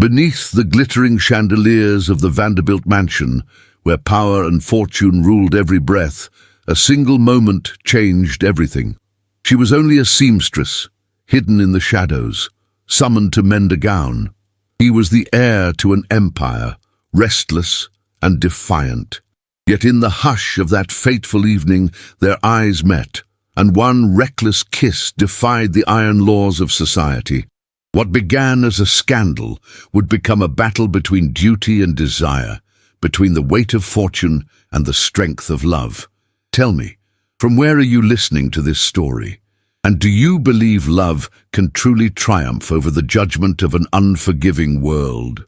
Beneath the glittering chandeliers of the Vanderbilt mansion, where power and fortune ruled every breath, a single moment changed everything. She was only a seamstress, hidden in the shadows, summoned to mend a gown. He was the heir to an empire, restless and defiant. Yet in the hush of that fateful evening, their eyes met, and one reckless kiss defied the iron laws of society. What began as a scandal would become a battle between duty and desire, between the weight of fortune and the strength of love. Tell me, from where are you listening to this story? And do you believe love can truly triumph over the judgment of an unforgiving world?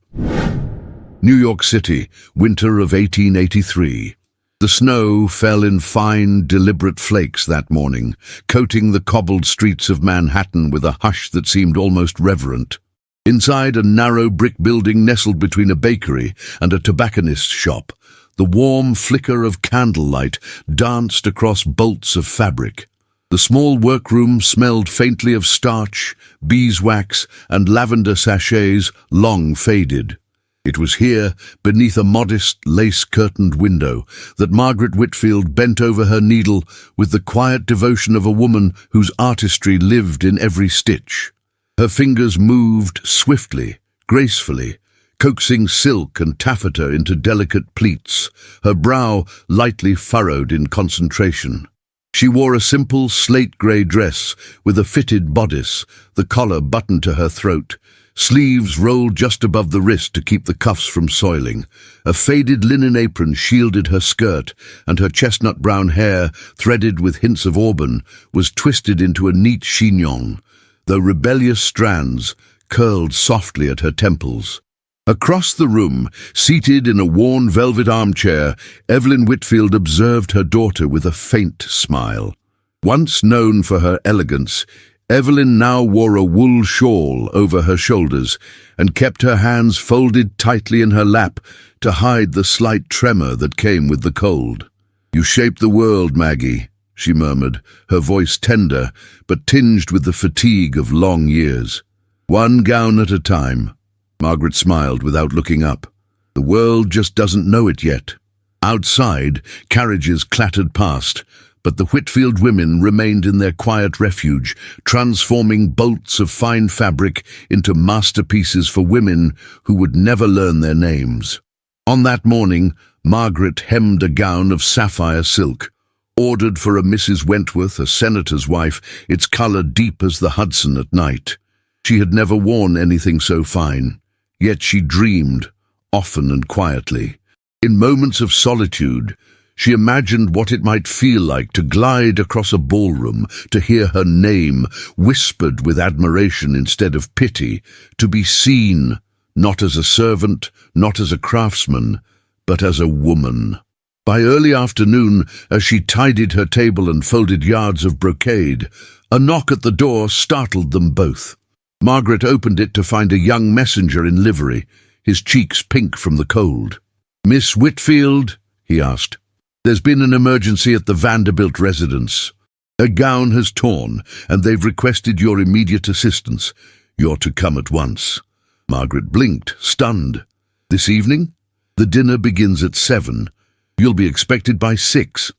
New York City, winter of 1883. The snow fell in fine, deliberate flakes that morning, coating the cobbled streets of Manhattan with a hush that seemed almost reverent. Inside a narrow brick building nestled between a bakery and a tobacconist's shop, the warm flicker of candlelight danced across bolts of fabric. The small workroom smelled faintly of starch, beeswax, and lavender sachets long faded. It was here, beneath a modest, lace-curtained window, that Margaret Whitfield bent over her needle with the quiet devotion of a woman whose artistry lived in every stitch. Her fingers moved swiftly, gracefully, coaxing silk and taffeta into delicate pleats, her brow lightly furrowed in concentration. She wore a simple slate-grey dress with a fitted bodice, the collar buttoned to her throat, sleeves rolled just above the wrist to keep the cuffs from soiling. A faded linen apron shielded her skirt, and her chestnut-brown hair, threaded with hints of auburn, was twisted into a neat chignon, though rebellious strands curled softly at her temples. Across the room, seated in a worn velvet armchair, Evelyn Whitfield observed her daughter with a faint smile. Once known for her elegance, Evelyn now wore a wool shawl over her shoulders and kept her hands folded tightly in her lap to hide the slight tremor that came with the cold. "You shaped the world, Maggie," she murmured, her voice tender but tinged with the fatigue of long years. "One gown at a time." Margaret smiled without looking up. "The world just doesn't know it yet." Outside, carriages clattered past, but the Whitfield women remained in their quiet refuge, transforming bolts of fine fabric into masterpieces for women who would never learn their names. On that morning, Margaret hemmed a gown of sapphire silk, ordered for a Mrs. Wentworth, a senator's wife, its color deep as the Hudson at night. She had never worn anything so fine, yet she dreamed, often and quietly. In moments of solitude, she imagined what it might feel like to glide across a ballroom, to hear her name whispered with admiration instead of pity, to be seen, not as a servant, not as a craftsman, but as a woman. By early afternoon, as she tidied her table and folded yards of brocade, a knock at the door startled them both. Margaret opened it to find a young messenger in livery, his cheeks pink from the cold. "Miss Whitfield?" he asked. "There's been an emergency at the Vanderbilt residence. A gown has torn, and they've requested your immediate assistance. You're to come at once." Margaret blinked, stunned. "This evening? The dinner begins at 7. You'll be expected by 6.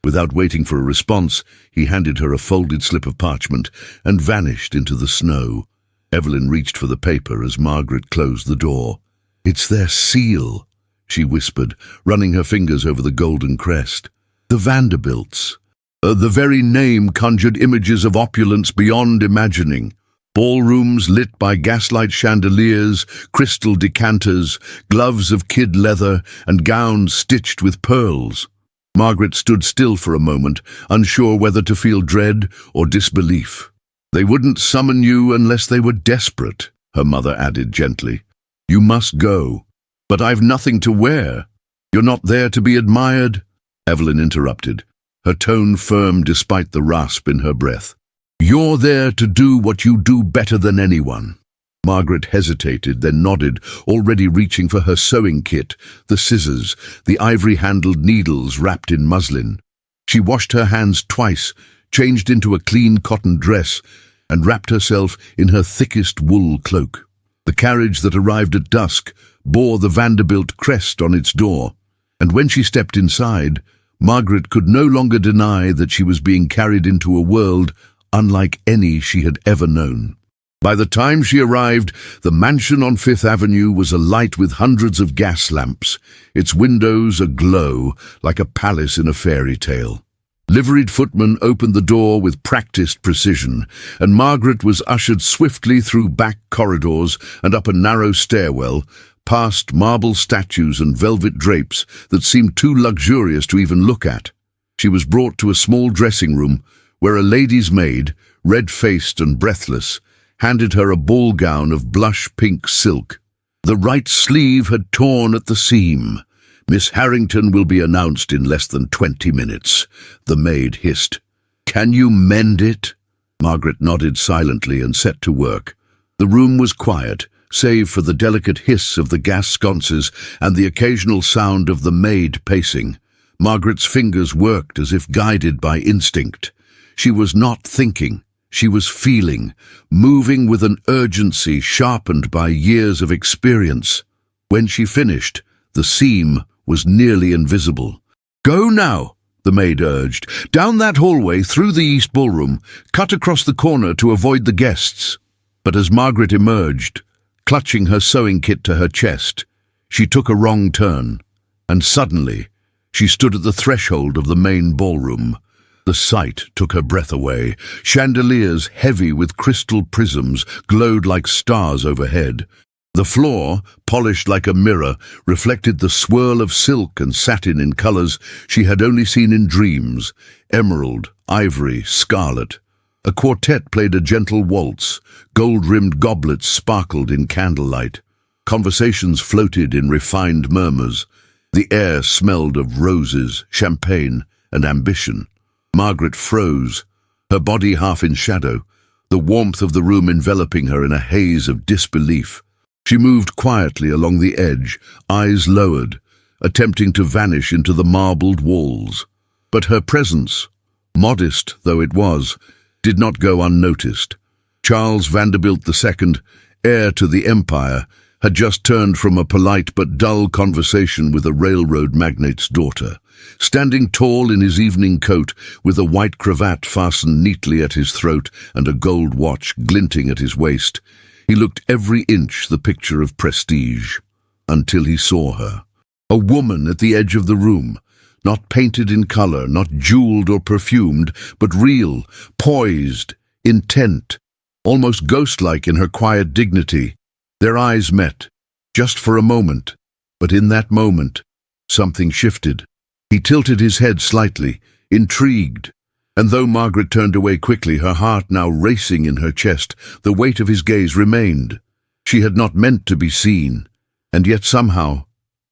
Without waiting for a response, he handed her a folded slip of parchment and vanished into the snow. Evelyn reached for the paper as Margaret closed the door. "It's their seal," she whispered, running her fingers over the golden crest. "The Vanderbilts." The very name conjured images of opulence beyond imagining. Ballrooms lit by gaslight chandeliers, crystal decanters, gloves of kid leather, and gowns stitched with pearls. Margaret stood still for a moment, unsure whether to feel dread or disbelief. "They wouldn't summon you unless they were desperate," her mother added gently. "You must go." "But I've nothing to wear." "You're not there to be admired," Evelyn interrupted, her tone firm despite the rasp in her breath. "You're there to do what you do better than anyone." Margaret hesitated, then nodded, already reaching for her sewing kit, the scissors, the ivory-handled needles wrapped in muslin. She washed her hands twice, changed into a clean cotton dress, and wrapped herself in her thickest wool cloak. The carriage that arrived at dusk bore the Vanderbilt crest on its door, and when she stepped inside, Margaret could no longer deny that she was being carried into a world unlike any she had ever known. By the time she arrived, the mansion on Fifth Avenue was alight with hundreds of gas lamps, its windows aglow like a palace in a fairy tale. Liveried footmen opened the door with practiced precision, and Margaret was ushered swiftly through back corridors and up a narrow stairwell, past marble statues and velvet drapes that seemed too luxurious to even look at. She was brought to a small dressing room where a lady's maid, red-faced and breathless, handed her a ball gown of blush pink silk. The right sleeve had torn at the seam. "Miss Harrington will be announced in less than 20 minutes, the maid hissed. "Can you mend it?" Margaret nodded silently and set to work. The room was quiet, save for the delicate hiss of the gas sconces and the occasional sound of the maid pacing. Margaret's fingers worked as if guided by instinct. She was not thinking. She was feeling, moving with an urgency sharpened by years of experience. When she finished, the seam was nearly invisible. "Go now," the maid urged. "Down that hallway, through the East Ballroom, cut across the corner to avoid the guests." But as Margaret emerged, clutching her sewing kit to her chest, she took a wrong turn, and suddenly she stood at the threshold of the main ballroom. The sight took her breath away. Chandeliers, heavy with crystal prisms, glowed like stars overhead. The floor, polished like a mirror, reflected the swirl of silk and satin in colors she had only seen in dreams: emerald, ivory, scarlet. A quartet played a gentle waltz. Gold-rimmed goblets sparkled in candlelight. Conversations floated in refined murmurs. The air smelled of roses, champagne, and ambition. Margaret froze, her body half in shadow, the warmth of the room enveloping her in a haze of disbelief. She moved quietly along the edge, eyes lowered, attempting to vanish into the marbled walls. But her presence, modest though it was, did not go unnoticed. Charles Vanderbilt II, heir to the empire, had just turned from a polite but dull conversation with a railroad magnate's daughter. Standing tall in his evening coat, with a white cravat fastened neatly at his throat and a gold watch glinting at his waist, he looked every inch the picture of prestige, until he saw her. A woman at the edge of the room, not painted in color, not jeweled or perfumed, but real, poised, intent, almost ghost-like in her quiet dignity. Their eyes met, just for a moment, but in that moment, something shifted. He tilted his head slightly, intrigued, and though Margaret turned away quickly, her heart now racing in her chest, the weight of his gaze remained. She had not meant to be seen, and yet somehow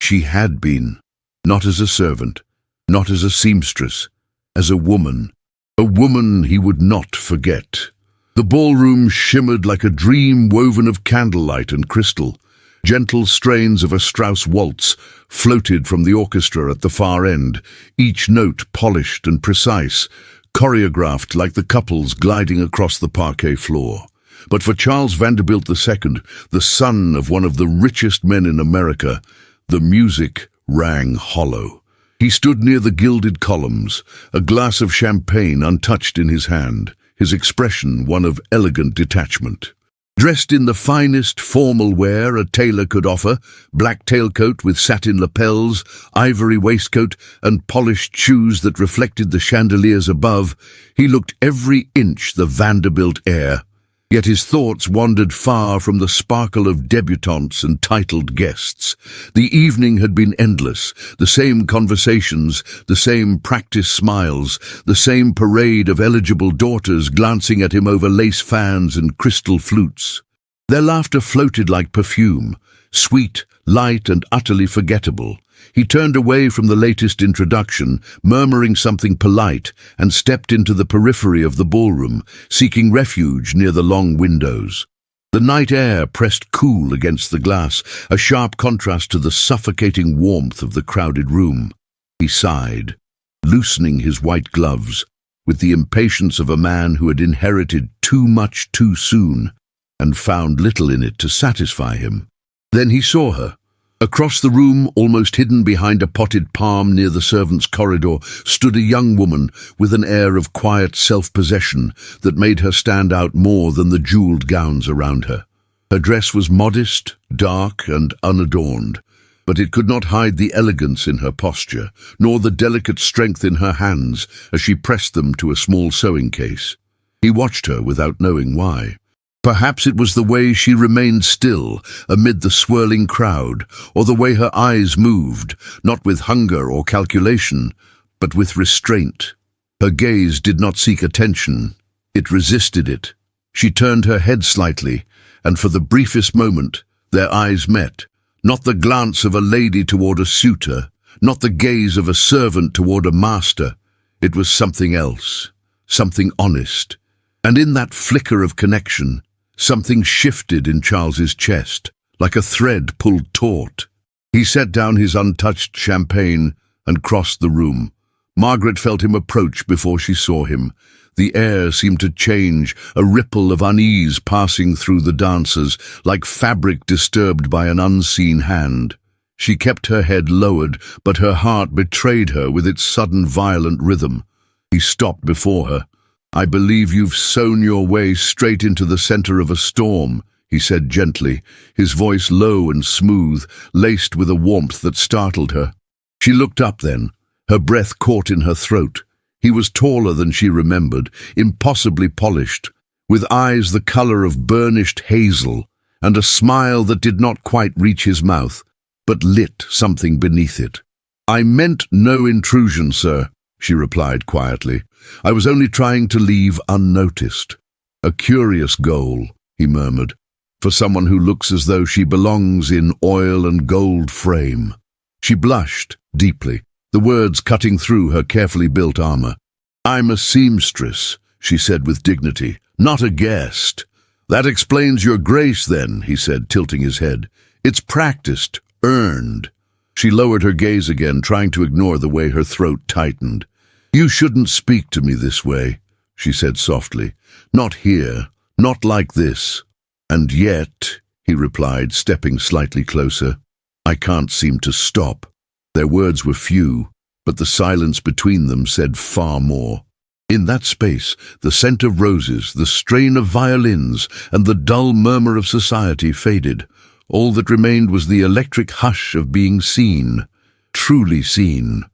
she had been, not as a servant, not as a seamstress, as a woman he would not forget. The ballroom shimmered like a dream woven of candlelight and crystal. Gentle strains of a Strauss waltz floated from the orchestra at the far end, each note polished and precise, choreographed like the couples gliding across the parquet floor. But for Charles Vanderbilt II, the son of one of the richest men in America, the music rang hollow. He stood near the gilded columns, a glass of champagne untouched in his hand, his expression one of elegant detachment. Dressed in the finest formal wear a tailor could offer, black tailcoat with satin lapels, ivory waistcoat, and polished shoes that reflected the chandeliers above, he looked every inch the Vanderbilt heir. Yet his thoughts wandered far from the sparkle of debutantes and titled guests. The evening had been endless, the same conversations, the same practiced smiles, the same parade of eligible daughters glancing at him over lace fans and crystal flutes. Their laughter floated like perfume, sweet, light, and utterly forgettable. He turned away from the latest introduction, murmuring something polite, and stepped into the periphery of the ballroom, seeking refuge near the long windows. The night air pressed cool against the glass, a sharp contrast to the suffocating warmth of the crowded room. He sighed, loosening his white gloves, with the impatience of a man who had inherited too much too soon. and found little in it to satisfy him. Then he saw her. Across the room, almost hidden behind a potted palm near the servants' corridor, stood a young woman with an air of quiet self-possession that made her stand out more than the jeweled gowns around her. Her dress was modest, dark, and unadorned, but it could not hide the elegance in her posture, nor the delicate strength in her hands as she pressed them to a small sewing case. He watched her without knowing why. Perhaps it was the way she remained still amid the swirling crowd, or the way her eyes moved, not with hunger or calculation, but with restraint. Her gaze did not seek attention. It resisted it. She turned her head slightly, and for the briefest moment, their eyes met. Not the glance of a lady toward a suitor, not the gaze of a servant toward a master. It was something else, something honest. And in that flicker of connection, something shifted in Charles's chest, like a thread pulled taut. He set down his untouched champagne and crossed the room. Margaret felt him approach before she saw him. The air seemed to change, a ripple of unease passing through the dancers, like fabric disturbed by an unseen hand. She kept her head lowered, but her heart betrayed her with its sudden violent rhythm. He stopped before her. "I believe you've sown your way straight into the center of a storm," he said gently, his voice low and smooth, laced with a warmth that startled her. She looked up then, her breath caught in her throat. He was taller than she remembered, impossibly polished, with eyes the color of burnished hazel, and a smile that did not quite reach his mouth, but lit something beneath it. "I meant no intrusion, sir," she replied quietly. "I was only trying to leave unnoticed." "A curious goal," he murmured, "for someone who looks as though she belongs in oil and gold frame." She blushed deeply, the words cutting through her carefully built armor. "I'm a seamstress," she said with dignity, "not a guest." "That explains your grace, then," he said, tilting his head. "It's practiced, earned." She lowered her gaze again, trying to ignore the way her throat tightened. "You shouldn't speak to me this way," she said softly. "Not here, not like this." "And yet," he replied, stepping slightly closer, "I can't seem to stop." Their words were few, but the silence between them said far more. In that space, the scent of roses, the strain of violins, and the dull murmur of society faded. All that remained was the electric hush of being seen, truly seen.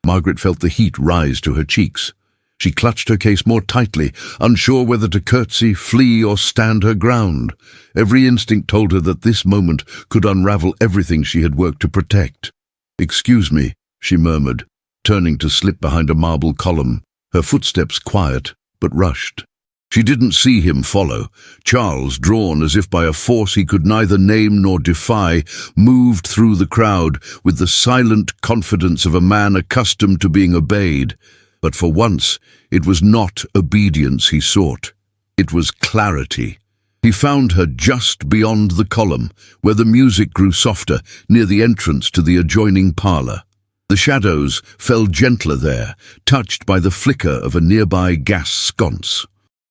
Margaret felt the heat rise to her cheeks. She clutched her case more tightly, unsure whether to curtsy, flee, or stand her ground. Every instinct told her that this moment could unravel everything she had worked to protect. "Excuse me," she murmured, turning to slip behind a marble column, her footsteps quiet but rushed. She didn't see him follow. Charles, drawn as if by a force he could neither name nor defy, moved through the crowd with the silent confidence of a man accustomed to being obeyed. But for once, it was not obedience he sought. It was clarity. He found her just beyond the column, where the music grew softer, near the entrance to the adjoining parlor. The shadows fell gentler there, touched by the flicker of a nearby gas sconce.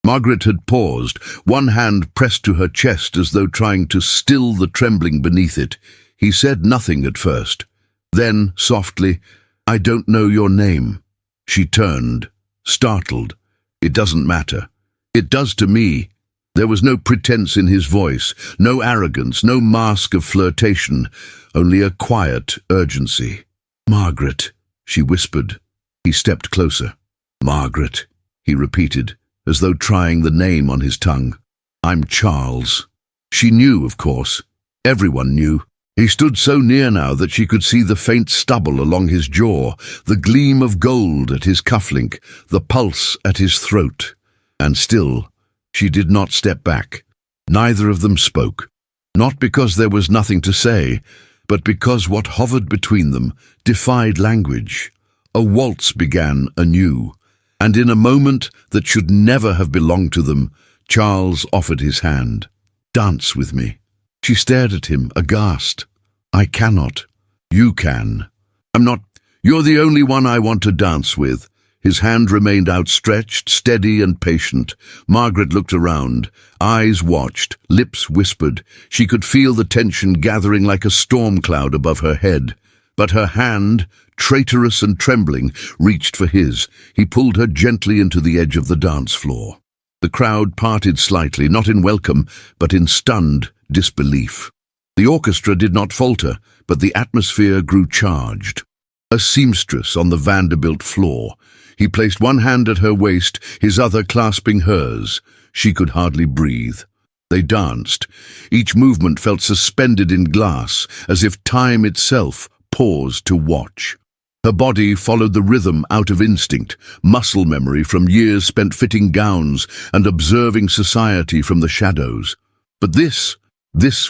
Margaret had paused, one hand pressed to her chest as though trying to still the trembling beneath it. He said nothing at first. Then, softly, "I don't know your name." She turned, startled. "It doesn't matter." "It does to me." There was no pretense in his voice, no arrogance, no mask of flirtation, only a quiet urgency. "Margaret," she whispered. He stepped closer. "Margaret," he repeated, as though trying the name on his tongue. "I'm Charles." She knew, of course. Everyone knew. He stood so near now that she could see the faint stubble along his jaw, the gleam of gold at his cufflink, the pulse at his throat. And still, she did not step back. Neither of them spoke. Not because there was nothing to say, but because what hovered between them defied language. A waltz began anew, and in a moment that should never have belonged to them, Charles offered his hand. "Dance with me." She stared at him, aghast. "I cannot." "You can." "I'm not. You're the only one I want to dance with." His hand remained outstretched, steady and patient. Margaret looked around. Eyes watched, lips whispered. She could feel the tension gathering like a storm cloud above her head. But her hand, traitorous and trembling, reached for his. He pulled her gently into the edge of the dance floor. The crowd parted slightly, not in welcome, but in stunned disbelief. The orchestra did not falter, but the atmosphere grew charged. A seamstress on the Vanderbilt floor. He placed one hand at her waist, his other clasping hers. She could hardly breathe. They danced. Each movement felt suspended in glass, as if time itself paused to watch. Her body followed the rhythm out of instinct, muscle memory from years spent fitting gowns and observing society from the shadows. But this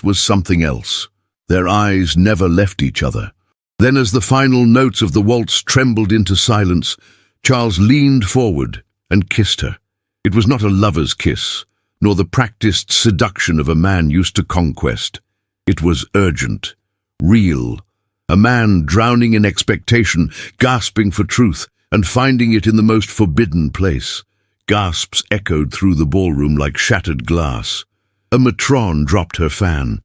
was something else. Their eyes never left each other. Then, as the final notes of the waltz trembled into silence, Charles leaned forward and kissed her. It was not a lover's kiss, nor the practiced seduction of a man used to conquest. It was urgent, real. A man drowning in expectation, gasping for truth, and finding it in the most forbidden place. Gasps echoed through the ballroom like shattered glass. A matron dropped her fan.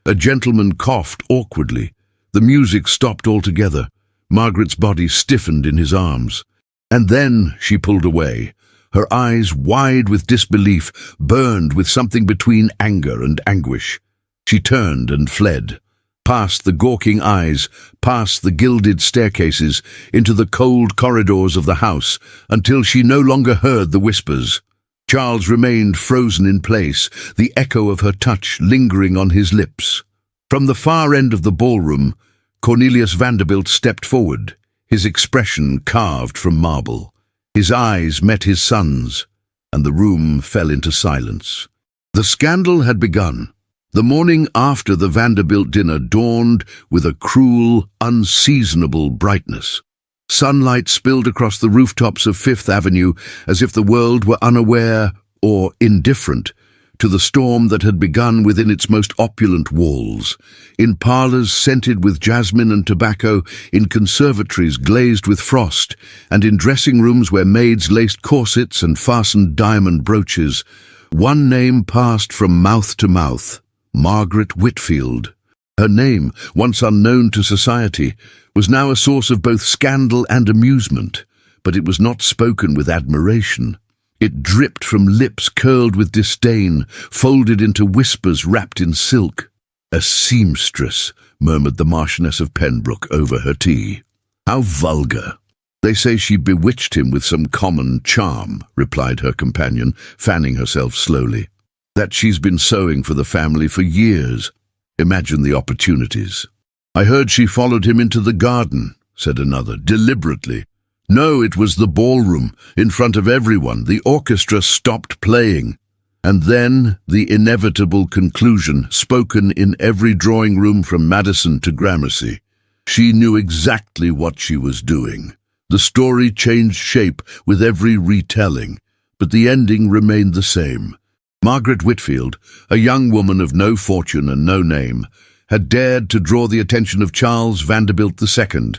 A gentleman coughed awkwardly. The music stopped altogether. Margaret's body stiffened in his arms. And then she pulled away. Her eyes, wide with disbelief, burned with something between anger and anguish. She turned and fled. Past the gawking eyes, past the gilded staircases, into the cold corridors of the house, until she no longer heard the whispers. Charles remained frozen in place, the echo of her touch lingering on his lips. From the far end of the ballroom, Cornelius Vanderbilt stepped forward, his expression carved from marble. His eyes met his son's, and the room fell into silence. The scandal had begun. The morning after the Vanderbilt dinner dawned with a cruel, unseasonable brightness. Sunlight spilled across the rooftops of Fifth Avenue as if the world were unaware or indifferent to the storm that had begun within its most opulent walls. In parlors scented with jasmine and tobacco, in conservatories glazed with frost, and in dressing rooms where maids laced corsets and fastened diamond brooches, one name passed from mouth to mouth: Margaret Whitfield. Her name, once unknown to society, was now a source of both scandal and amusement, but it was not spoken with admiration. It dripped from lips curled with disdain, folded into whispers wrapped in silk. "A seamstress," murmured the Marchioness of Pembroke over her tea. "How vulgar." "They say she bewitched him with some common charm," replied her companion, fanning herself slowly. "That she's been sewing for the family for years. Imagine the opportunities." "I heard she followed him into the garden," said another, "deliberately." "No, it was the ballroom, in front of everyone. The orchestra stopped playing." And then the inevitable conclusion, spoken in every drawing room from Madison to Gramercy. She knew exactly what she was doing. The story changed shape with every retelling, but the ending remained the same. Margaret Whitfield, a young woman of no fortune and no name, had dared to draw the attention of Charles Vanderbilt II,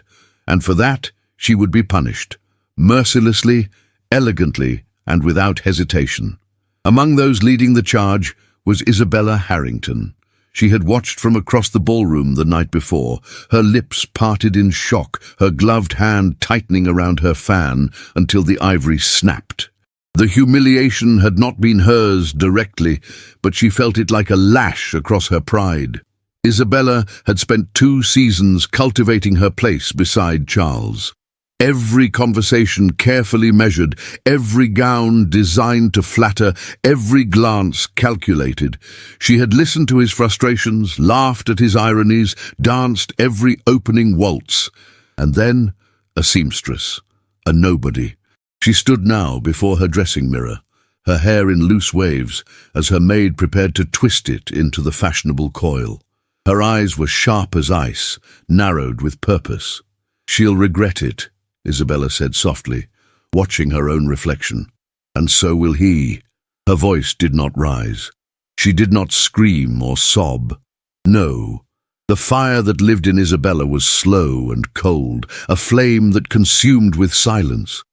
and for that she would be punished, mercilessly, elegantly, and without hesitation. Among those leading the charge was Isabella Harrington. She had watched from across the ballroom the night before, her lips parted in shock, her gloved hand tightening around her fan until the ivory snapped. The humiliation had not been hers directly, but she felt it like a lash across her pride. Isabella had spent 2 seasons cultivating her place beside Charles. Every conversation carefully measured, every gown designed to flatter, every glance calculated. She had listened to his frustrations, laughed at his ironies, danced every opening waltz. And then, a seamstress, a nobody. She stood now before her dressing mirror, her hair in loose waves, as her maid prepared to twist it into the fashionable coil. Her eyes were sharp as ice, narrowed with purpose. "She'll regret it," Isabella said softly, watching her own reflection. "And so will he." Her voice did not rise. She did not scream or sob. No, the fire that lived in Isabella was slow and cold, a flame that consumed with silence.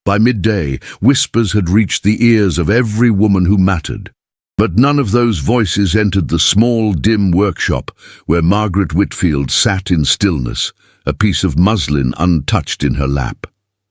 By midday, whispers had reached the ears of every woman who mattered. But none of those voices entered the small, dim workshop where Margaret Whitfield sat in stillness, a piece of muslin untouched in her lap.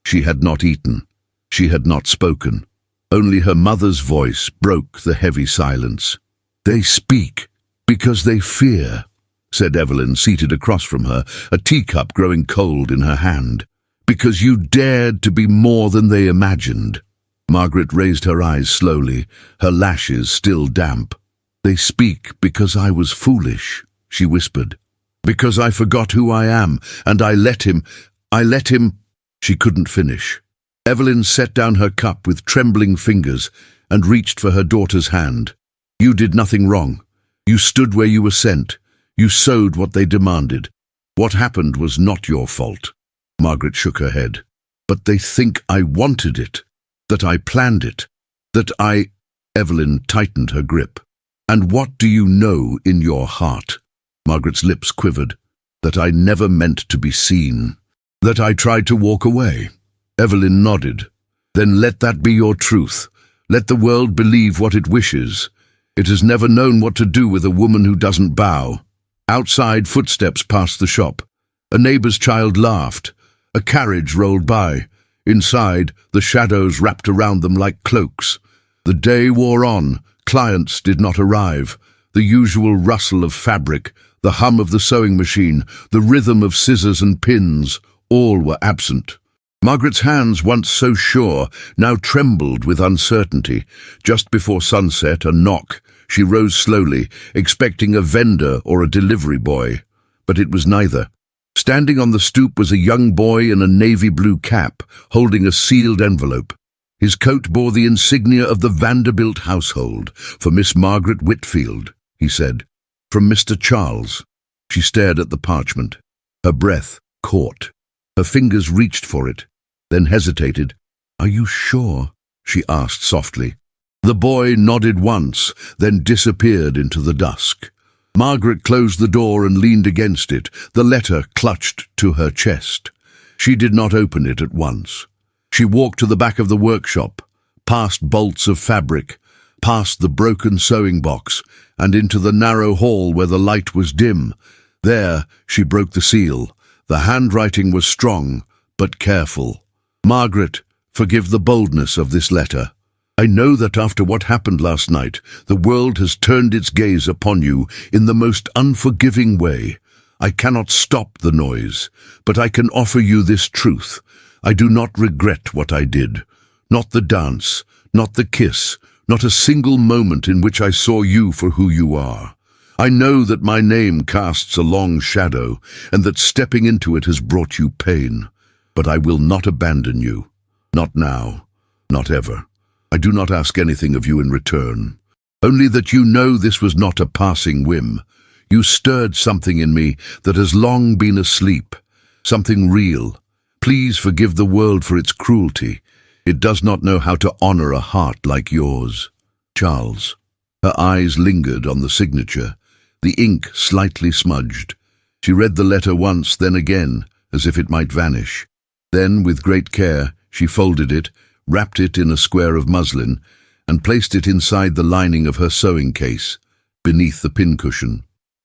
She had not eaten. She had not spoken. Only her mother's voice broke the heavy silence. "They speak because they fear," said Evelyn, seated across from her, a teacup growing cold in her hand. "Because you dared to be more than they imagined." Margaret raised her eyes slowly, her lashes still damp. "They speak because I was foolish," she whispered. "Because I forgot who I am, and I let him. She couldn't finish. Evelyn set down her cup with trembling fingers and reached for her daughter's hand. "You did nothing wrong. You stood where you were sent. You sowed what they demanded. What happened was not your fault." Margaret shook her head. "But they think I wanted it, that I planned it, that I—" Evelyn tightened her grip. "And what do you know in your heart?" Margaret's lips quivered. "That I never meant to be seen. That I tried to walk away." Evelyn nodded. "Then let that be your truth. Let the world believe what it wishes. It has never known what to do with a woman who doesn't bow." Outside, footsteps passed the shop. A neighbor's child laughed. A carriage rolled by. Inside, the shadows wrapped around them like cloaks. The day wore on. Clients did not arrive. The usual rustle of fabric, the hum of the sewing machine, the rhythm of scissors and pins, all were absent. Margaret's hands, once so sure, now trembled with uncertainty. Just before sunset, a knock. She rose slowly, expecting a vendor or a delivery boy. But it was neither. Standing on the stoop was a young boy in a navy blue cap, holding a sealed envelope. His coat bore the insignia of the Vanderbilt household. "For Miss Margaret Whitfield," he said. "From Mr. Charles." She stared at the parchment. Her breath caught. Her fingers reached for it, then hesitated. "Are you sure?" she asked softly. The boy nodded once, then disappeared into the dusk. Margaret closed the door and leaned against it, the letter clutched to her chest. She did not open it at once. She walked to the back of the workshop, past bolts of fabric, past the broken sewing box, and into the narrow hall where the light was dim. There she broke the seal. The handwriting was strong, but careful. "Margaret, forgive the boldness of this letter. I know that after what happened last night, the world has turned its gaze upon you in the most unforgiving way. I cannot stop the noise, but I can offer you this truth. I do not regret what I did. Not the dance, not the kiss, not a single moment in which I saw you for who you are. I know that my name casts a long shadow, and that stepping into it has brought you pain. But I will not abandon you. Not now, not ever. I do not ask anything of you in return. Only that you know this was not a passing whim. You stirred something in me that has long been asleep, something real. Please forgive the world for its cruelty. It does not know how to honor a heart like yours. Charles." Her eyes lingered on the signature, the ink slightly smudged. She read the letter once, then again, as if it might vanish. Then, with great care, she folded it, wrapped it in a square of muslin, and placed it inside the lining of her sewing case, beneath the pincushion.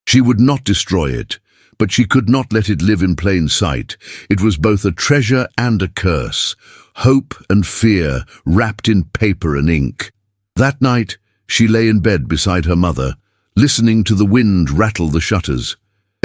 She would not destroy it, but she could not let it live in plain sight. It was both a treasure and a curse, hope and fear wrapped in paper and ink. That night, she lay in bed beside her mother, listening to the wind rattle the shutters.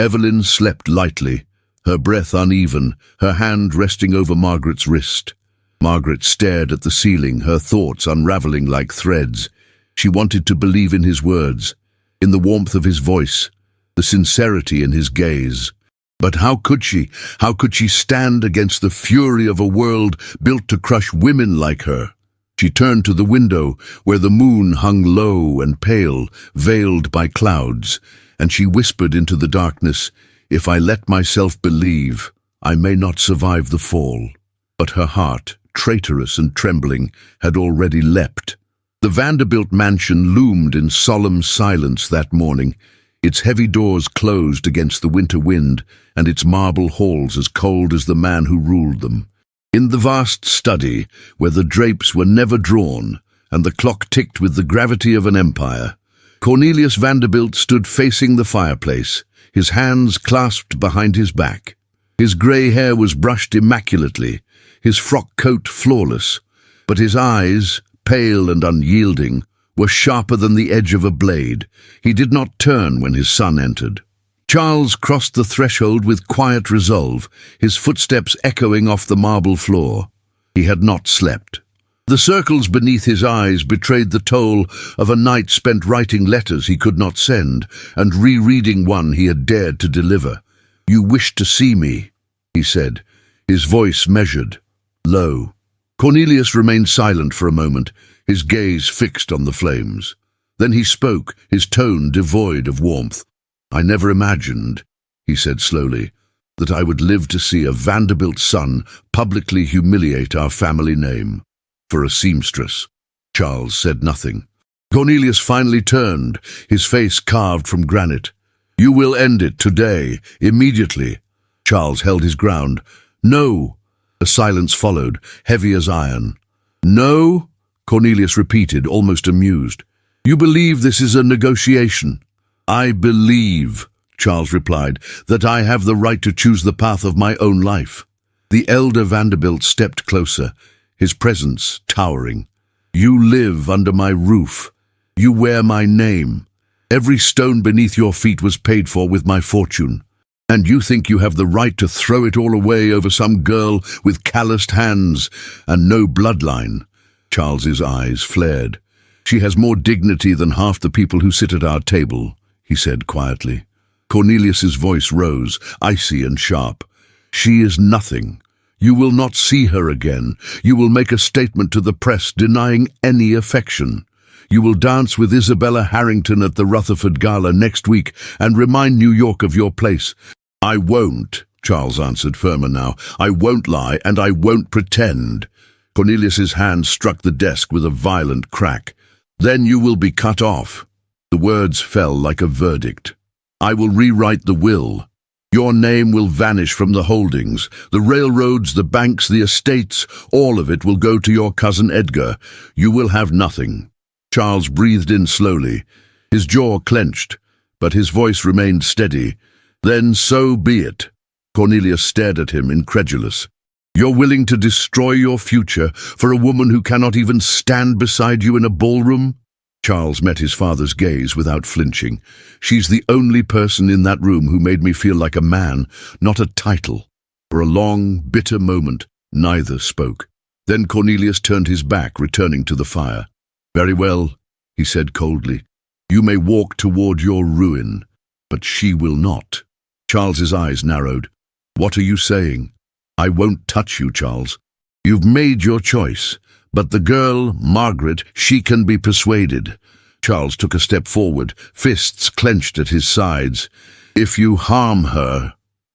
Evelyn slept lightly, her breath uneven, her hand resting over Margaret's wrist. Margaret stared at the ceiling, her thoughts unraveling like threads. She wanted to believe in his words, in the warmth of his voice, the sincerity in his gaze. But how could she? How could she stand against the fury of a world built to crush women like her? She turned to the window, where the moon hung low and pale, veiled by clouds, and she whispered into the darkness, "If I let myself believe, I may not survive the fall." But her heart, traitorous and trembling, had already leapt. The Vanderbilt mansion loomed in solemn silence that morning, its heavy doors closed against the winter wind, and its marble halls as cold as the man who ruled them. In the vast study, where the drapes were never drawn and the clock ticked with the gravity of an empire, Cornelius Vanderbilt stood facing the fireplace, his hands clasped behind his back. His grey hair was brushed immaculately, his frock coat flawless, but his eyes, pale and unyielding, were sharper than the edge of a blade. He did not turn when his son entered. Charles crossed the threshold with quiet resolve, his footsteps echoing off the marble floor. He had not slept. The circles beneath his eyes betrayed the toll of a night spent writing letters he could not send and rereading one he had dared to deliver. "You wished to see me," he said, his voice measured, low. Cornelius remained silent for a moment, his gaze fixed on the flames. Then he spoke, his tone devoid of warmth. "I never imagined," he said slowly, "that I would live to see a Vanderbilt son publicly humiliate our family name. For a seamstress." Charles said nothing. Cornelius finally turned, his face carved from granite. "You will end it today, immediately." Charles held his ground. "No." A silence followed, heavy as iron. "No?" Cornelius repeated, almost amused. "You believe this is a negotiation?" "I believe," Charles replied, "that I have the right to choose the path of my own life." The elder Vanderbilt stepped closer, his presence towering. "You live under my roof. You wear my name. Every stone beneath your feet was paid for with my fortune. And you think you have the right to throw it all away over some girl with calloused hands and no bloodline." Charles's eyes flared. "She has more dignity than half the people who sit at our table," he said quietly. Cornelius's voice rose, icy and sharp. "She is nothing. You will not see her again. You will make a statement to the press denying any affection. You will dance with Isabella Harrington at the Rutherford Gala next week and remind New York of your place." "I won't," Charles answered, firmer now. "I won't lie, and I won't pretend." Cornelius's hand struck the desk with a violent crack. "Then you will be cut off." The words fell like a verdict. "I will rewrite the will. Your name will vanish from the holdings, the railroads, the banks, the estates, all of it will go to your cousin Edgar. You will have nothing." Charles breathed in slowly. His jaw clenched, but his voice remained steady. "Then so be it." Cornelius stared at him, incredulous. "You're willing to destroy your future for a woman who cannot even stand beside you in a ballroom?" Charles met his father's gaze without flinching. "She's the only person in that room who made me feel like a man, not a title." For a long, bitter moment, neither spoke. Then Cornelius turned his back, returning to the fire. "Very well," he said coldly. "You may walk toward your ruin, but she will not." Charles's eyes narrowed. "What are you saying?" "I won't touch you, Charles. You've made your choice. But the girl, Margaret, she can be persuaded." Charles took a step forward, fists clenched at his sides. "If you harm her—"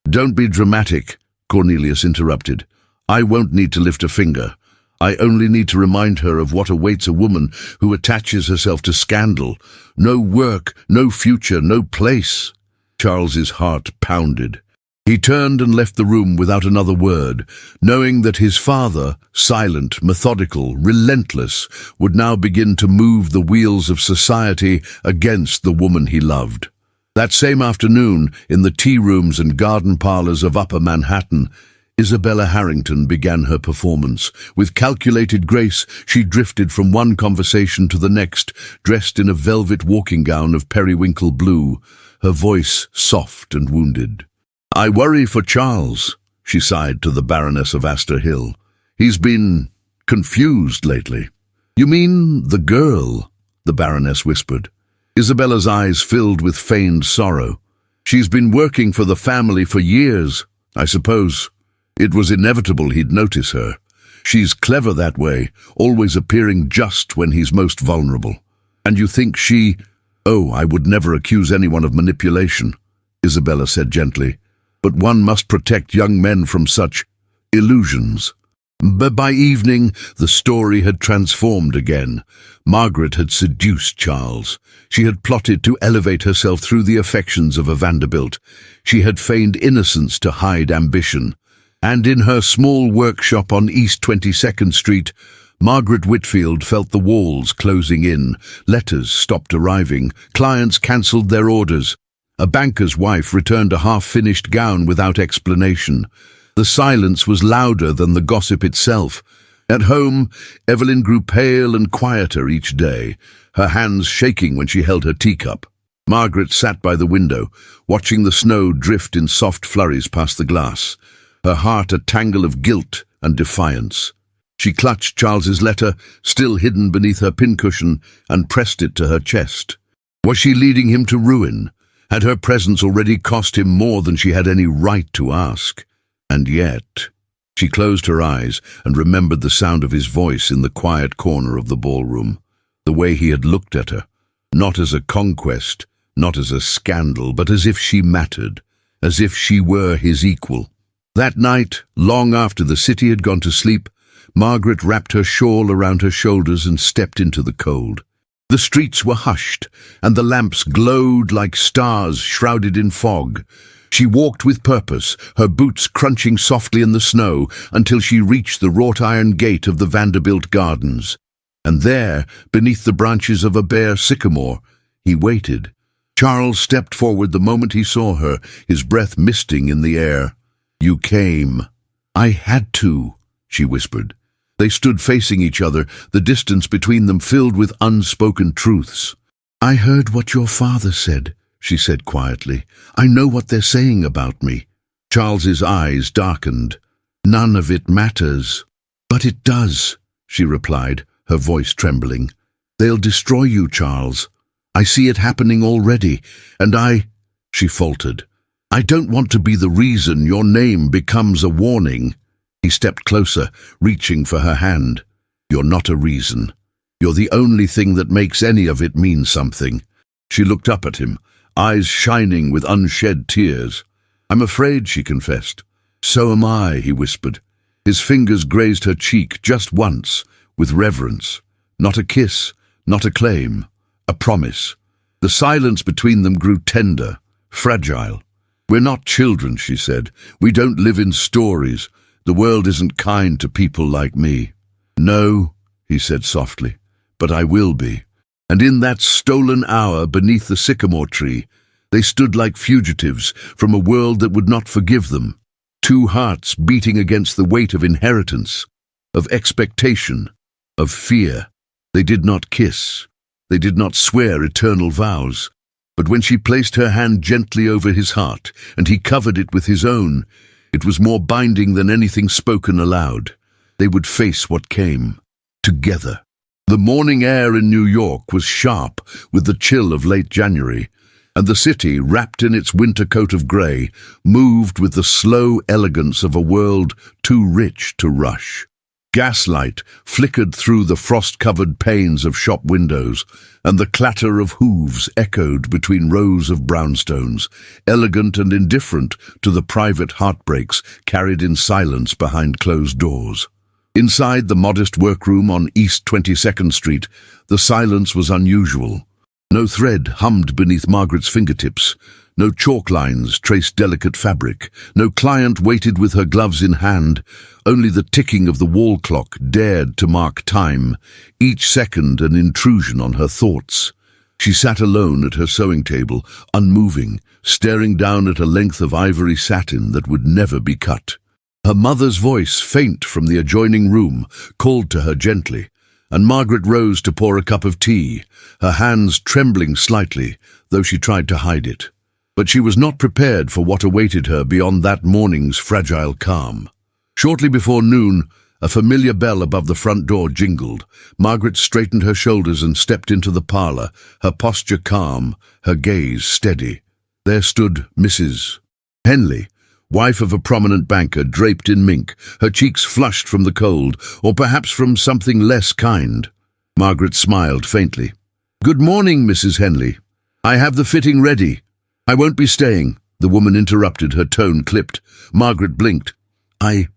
"Don't be dramatic," Cornelius interrupted. "I won't need to lift a finger. I only need to remind her of what awaits a woman who attaches herself to scandal. No work, no future, no place." Charles's heart pounded. He turned and left the room without another word, knowing that his father, silent, methodical, relentless, would now begin to move the wheels of society against the woman he loved. That same afternoon, in the tea rooms and garden parlors of Upper Manhattan, Isabella Harrington began her performance. With calculated grace, she drifted from one conversation to the next, dressed in a velvet walking gown of periwinkle blue, her voice soft and wounded. "I worry for Charles," she sighed to the Baroness of Astor Hill. "He's been confused lately." "You mean the girl?" the Baroness whispered. Isabella's eyes filled with feigned sorrow. "She's been working for the family for years, I suppose. It was inevitable he'd notice her. She's clever that way, always appearing just when he's most vulnerable. And you think she—" "Oh, I would never accuse anyone of manipulation," Isabella said gently. "But one must protect young men from such illusions." But by evening, the story had transformed again. Margaret had seduced Charles. She had plotted to elevate herself through the affections of a Vanderbilt. She had feigned innocence to hide ambition. And in her small workshop on East 22nd Street, Margaret Whitfield felt the walls closing in. Letters stopped arriving. Clients cancelled their orders. A banker's wife returned a half-finished gown without explanation. The silence was louder than the gossip itself. At home, Evelyn grew pale and quieter each day, her hands shaking when she held her teacup. Margaret sat by the window, watching the snow drift in soft flurries past the glass, her heart a tangle of guilt and defiance. She clutched Charles's letter, still hidden beneath her pincushion, and pressed it to her chest. Was she leading him to ruin? Had her presence already cost him more than she had any right to ask? And yet... She closed her eyes and remembered the sound of his voice in the quiet corner of the ballroom, the way he had looked at her, not as a conquest, not as a scandal, but as if she mattered, as if she were his equal. That night, long after the city had gone to sleep, Margaret wrapped her shawl around her shoulders and stepped into the cold. The streets were hushed, and the lamps glowed like stars shrouded in fog. She walked with purpose, her boots crunching softly in the snow, until she reached the wrought-iron gate of the Vanderbilt gardens. And there, beneath the branches of a bare sycamore, he waited. Charles stepped forward the moment he saw her, his breath misting in the air. "You came." "I had to," she whispered. They stood facing each other, the distance between them filled with unspoken truths. "I heard what your father said," she said quietly. "I know what they're saying about me." Charles's eyes darkened. "None of it matters." "But it does," she replied, her voice trembling. "They'll destroy you, Charles. I see it happening already, and she faltered. "I don't want to be the reason your name becomes a warning." He stepped closer, reaching for her hand. "You're not a reason. You're the only thing that makes any of it mean something." She looked up at him, eyes shining with unshed tears. "I'm afraid," she confessed. "So am I," he whispered. His fingers grazed her cheek just once, with reverence. Not a kiss, not a claim, a promise. The silence between them grew tender, fragile. "We're not children," she said. "We don't live in stories. The world isn't kind to people like me." "No," he said softly, "but I will be." And in that stolen hour beneath the sycamore tree, they stood like fugitives from a world that would not forgive them, two hearts beating against the weight of inheritance, of expectation, of fear. They did not kiss. They did not swear eternal vows. But when she placed her hand gently over his heart, and he covered it with his own, it was more binding than anything spoken aloud. They would face what came, together. The morning air in New York was sharp with the chill of late January, and the city, wrapped in its winter coat of grey, moved with the slow elegance of a world too rich to rush. Gaslight flickered through the frost-covered panes of shop windows, and the clatter of hooves echoed between rows of brownstones, elegant and indifferent to the private heartbreaks carried in silence behind closed doors. Inside the modest workroom on East 22nd Street, the silence was unusual. No thread hummed beneath Margaret's fingertips. No chalk lines traced delicate fabric. No client waited with her gloves in hand. Only the ticking of the wall clock dared to mark time, each second an intrusion on her thoughts. She sat alone at her sewing table, unmoving, staring down at a length of ivory satin that would never be cut. Her mother's voice, faint from the adjoining room, called to her gently, and Margaret rose to pour a cup of tea, her hands trembling slightly, though she tried to hide it. But she was not prepared for what awaited her beyond that morning's fragile calm. Shortly before noon, a familiar bell above the front door jingled. Margaret straightened her shoulders and stepped into the parlour, her posture calm, her gaze steady. There stood Mrs. Henley, wife of a prominent banker, draped in mink, her cheeks flushed from the cold, or perhaps from something less kind. Margaret smiled faintly. "Good morning, Mrs. Henley. I have the fitting ready." "I won't be staying," the woman interrupted, her tone clipped. Margaret blinked. I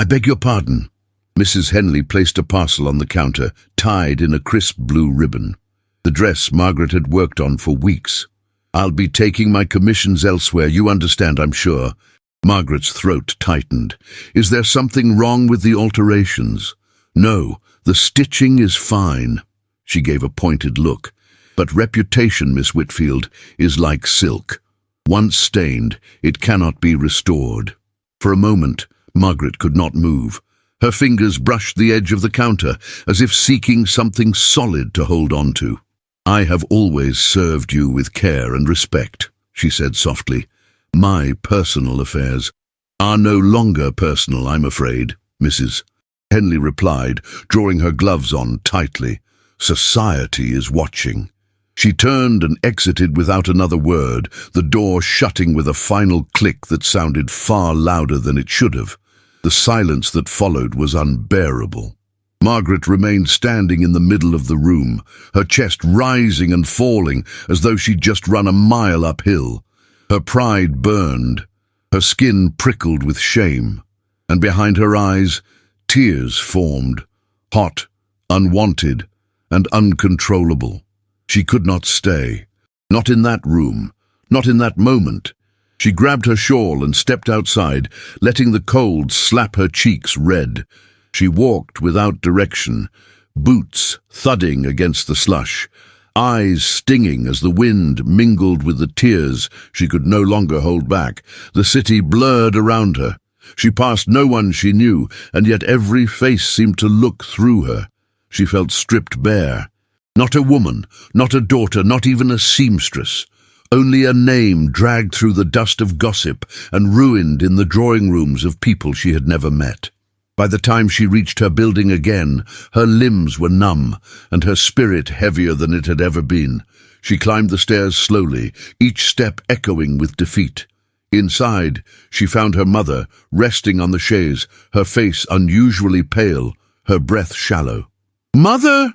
beg your pardon." Mrs. Henley placed a parcel on the counter, tied in a crisp blue ribbon. The dress Margaret had worked on for weeks. "I'll be taking my commissions elsewhere, you understand, I'm sure." Margaret's throat tightened. "Is there something wrong with the alterations?" "No, the stitching is fine." She gave a pointed look. "But reputation, Miss Whitfield, is like silk. Once stained, it cannot be restored." For a moment, Margaret could not move. Her fingers brushed the edge of the counter, as if seeking something solid to hold on to. "I have always served you with care and respect," she said softly. "My personal affairs are no longer personal, I'm afraid, Mrs. Henley replied, drawing her gloves on tightly. "Society is watching." She turned and exited without another word, the door shutting with a final click that sounded far louder than it should have. The silence that followed was unbearable. Margaret remained standing in the middle of the room, her chest rising and falling as though she'd just run a mile uphill. Her pride burned, her skin prickled with shame, and behind her eyes, tears formed, hot, unwanted, and uncontrollable. She could not stay. Not in that room. Not in that moment. She grabbed her shawl and stepped outside, letting the cold slap her cheeks red. She walked without direction, boots thudding against the slush, eyes stinging as the wind mingled with the tears she could no longer hold back. The city blurred around her. She passed no one she knew, and yet every face seemed to look through her. She felt stripped bare. Not a woman, not a daughter, not even a seamstress. Only a name dragged through the dust of gossip and ruined in the drawing rooms of people she had never met. By the time she reached her building again, her limbs were numb and her spirit heavier than it had ever been. She climbed the stairs slowly, each step echoing with defeat. Inside, she found her mother, resting on the chaise, her face unusually pale, her breath shallow. "Mother!"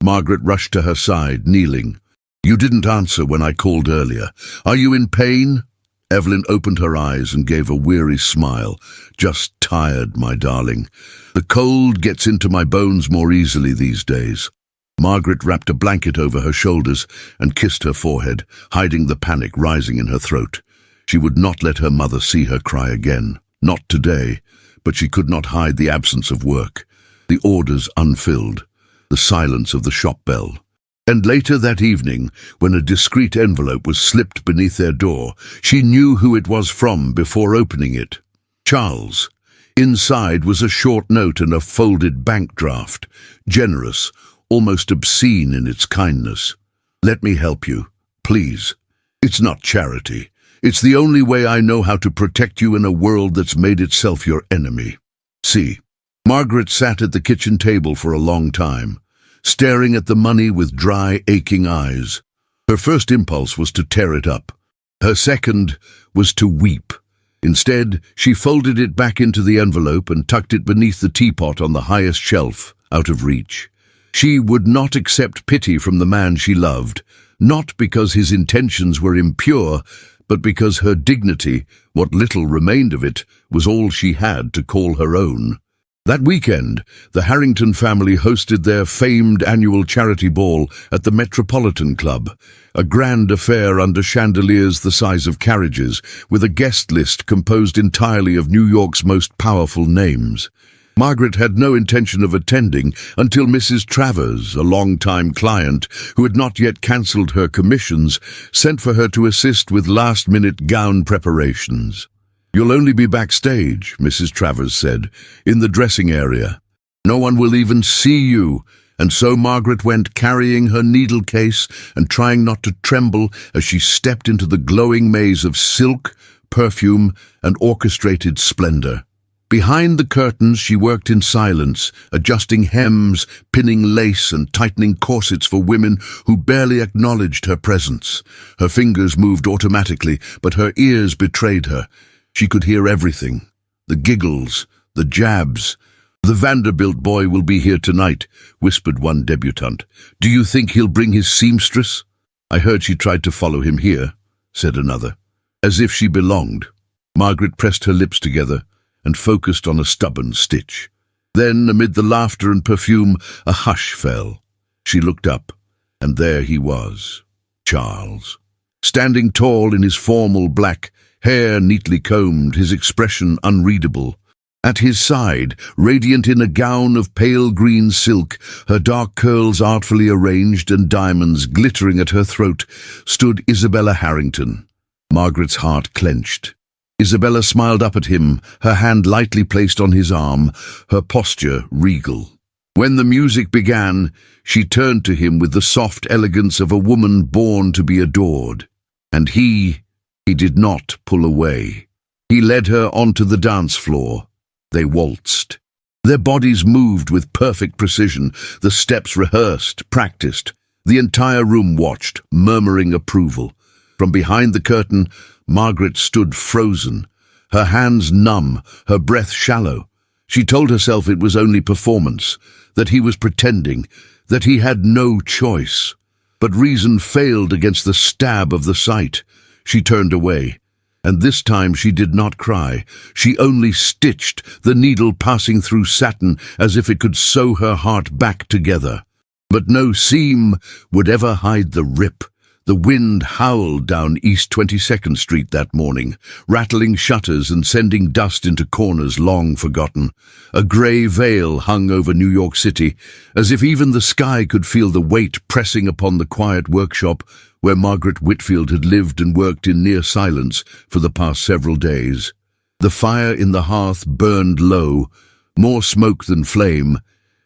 Margaret rushed to her side, kneeling. "You didn't answer when I called earlier. Are you in pain?" Evelyn opened her eyes and gave a weary smile. "Just tired, my darling. The cold gets into my bones more easily these days." Margaret wrapped a blanket over her shoulders and kissed her forehead, hiding the panic rising in her throat. She would not let her mother see her cry again. Not today, but she could not hide the absence of work, the orders unfilled, the silence of the shop bell. And later that evening, when a discreet envelope was slipped beneath their door, she knew who it was from before opening it. Charles. Inside was a short note and a folded bank draft, generous, almost obscene in its kindness. "Let me help you, please. It's not charity. It's the only way I know how to protect you in a world that's made itself your enemy. See." Margaret sat at the kitchen table for a long time, staring at the money with dry, aching eyes. Her first impulse was to tear it up. Her second was to weep. Instead, she folded it back into the envelope and tucked it beneath the teapot on the highest shelf, out of reach. She would not accept pity from the man she loved, not because his intentions were impure, but because her dignity, what little remained of it, was all she had to call her own. That weekend, the Harrington family hosted their famed annual charity ball at the Metropolitan Club, a grand affair under chandeliers the size of carriages, with a guest list composed entirely of New York's most powerful names. Margaret had no intention of attending until Mrs. Travers, a long-time client who had not yet cancelled her commissions, sent for her to assist with last-minute gown preparations. "You'll only be backstage," Mrs. Travers said, "in the dressing area. No one will even see you." And so Margaret went, carrying her needle case and trying not to tremble as she stepped into the glowing maze of silk, perfume, and orchestrated splendor. Behind the curtains she worked in silence, adjusting hems, pinning lace, and tightening corsets for women who barely acknowledged her presence. Her fingers moved automatically, but her ears betrayed her. She could hear everything. The giggles, the jabs. "The Vanderbilt boy will be here tonight," whispered one debutante. "Do you think he'll bring his seamstress?" "I heard she tried to follow him here," said another. As if she belonged. Margaret pressed her lips together and focused on a stubborn stitch. Then, amid the laughter and perfume, a hush fell. She looked up, and there he was, Charles. Standing tall in his formal black, hair neatly combed, his expression unreadable. At his side, radiant in a gown of pale green silk, her dark curls artfully arranged and diamonds glittering at her throat, stood Isabella Harrington. Margaret's heart clenched. Isabella smiled up at him, her hand lightly placed on his arm, her posture regal. When the music began, she turned to him with the soft elegance of a woman born to be adored. And he did not pull away. He led her onto the dance floor. They waltzed. Their bodies moved with perfect precision, the steps rehearsed, practiced. The entire room watched, murmuring approval. From behind the curtain, Margaret stood frozen, her hands numb, her breath shallow. She told herself it was only performance, that he was pretending, that he had no choice. But reason failed against the stab of the sight. She turned away. And this time she did not cry. She only stitched, the needle passing through satin as if it could sew her heart back together. But no seam would ever hide the rip. The wind howled down East 22nd Street that morning, rattling shutters and sending dust into corners long forgotten. A grey veil hung over New York City, as if even the sky could feel the weight pressing upon the quiet workshop where Margaret Whitfield had lived and worked in near silence for the past several days. The fire in the hearth burned low, more smoke than flame,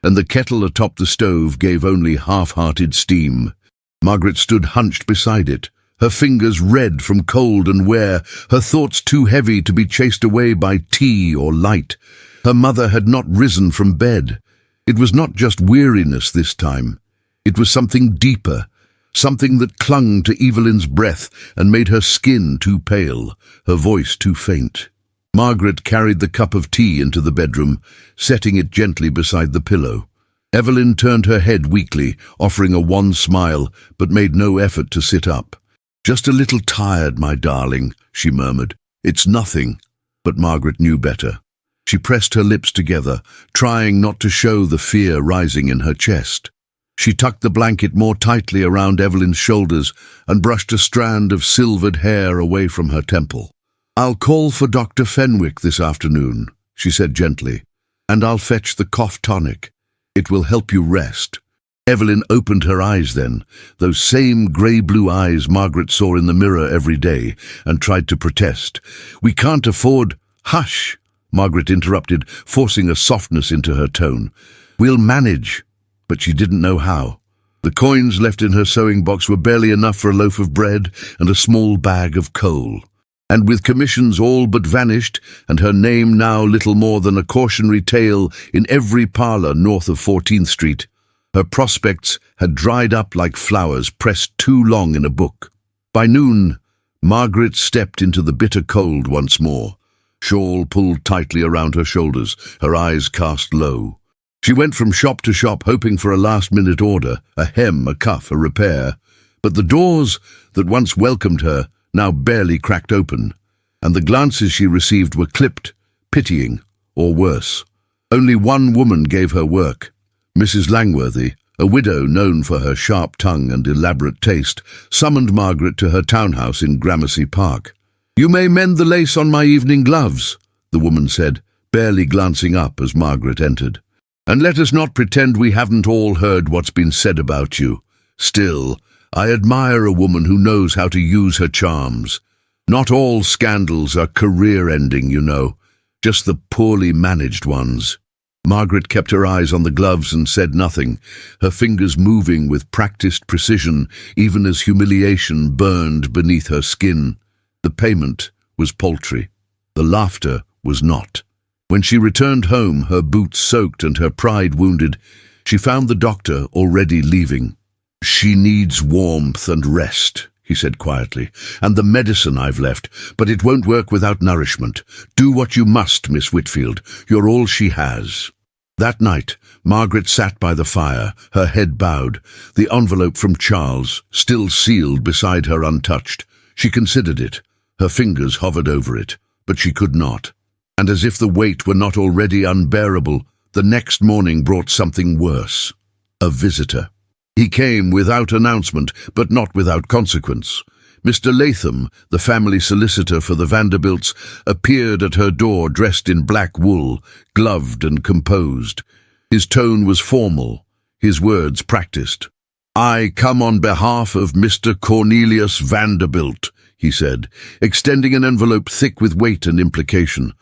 and the kettle atop the stove gave only half-hearted steam. Margaret stood hunched beside it, her fingers red from cold and wear, her thoughts too heavy to be chased away by tea or light. Her mother had not risen from bed. It was not just weariness this time. It was something deeper, something that clung to Evelyn's breath and made her skin too pale, her voice too faint. Margaret carried the cup of tea into the bedroom, setting it gently beside the pillow. Evelyn turned her head weakly, offering a wan smile, but made no effort to sit up. "Just a little tired, my darling," she murmured. "It's nothing." But Margaret knew better. She pressed her lips together, trying not to show the fear rising in her chest. She tucked the blanket more tightly around Evelyn's shoulders and brushed a strand of silvered hair away from her temple. "I'll call for Dr. Fenwick this afternoon," she said gently, "and I'll fetch the cough tonic. It will help you rest." Evelyn opened her eyes then, those same grey-blue eyes Margaret saw in the mirror every day, and tried to protest. "We can't afford—" "Hush!" Margaret interrupted, forcing a softness into her tone. "We'll manage." But she didn't know how. The coins left in her sewing box were barely enough for a loaf of bread and a small bag of coal. And with commissions all but vanished, and her name now little more than a cautionary tale in every parlour north of 14th Street, her prospects had dried up like flowers pressed too long in a book. By noon, Margaret stepped into the bitter cold once more, shawl pulled tightly around her shoulders, her eyes cast low. She went from shop to shop hoping for a last-minute order, a hem, a cuff, a repair. But the doors that once welcomed her now barely cracked open, and the glances she received were clipped, pitying, or worse. Only one woman gave her work. Mrs. Langworthy, a widow known for her sharp tongue and elaborate taste, summoned Margaret to her townhouse in Gramercy Park. "You may mend the lace on my evening gloves," the woman said, barely glancing up as Margaret entered. "And let us not pretend we haven't all heard what's been said about you. Still, I admire a woman who knows how to use her charms. Not all scandals are career-ending, you know, just the poorly managed ones." Margaret kept her eyes on the gloves and said nothing, her fingers moving with practiced precision, even as humiliation burned beneath her skin. The payment was paltry. The laughter was not. When she returned home, her boots soaked and her pride wounded, she found the doctor already leaving. "She needs warmth and rest," he said quietly, "and the medicine I've left, but it won't work without nourishment. Do what you must, Miss Whitfield. You're all she has." That night, Margaret sat by the fire, her head bowed, the envelope from Charles, still sealed beside her untouched. She considered it. Her fingers hovered over it, but she could not. And as if the weight were not already unbearable, the next morning brought something worse. A visitor. He came without announcement, but not without consequence. Mr. Latham, the family solicitor for the Vanderbilts, appeared at her door dressed in black wool, gloved and composed. His tone was formal, his words practiced. "I come on behalf of Mr. Cornelius Vanderbilt," he said, extending an envelope thick with weight and implication.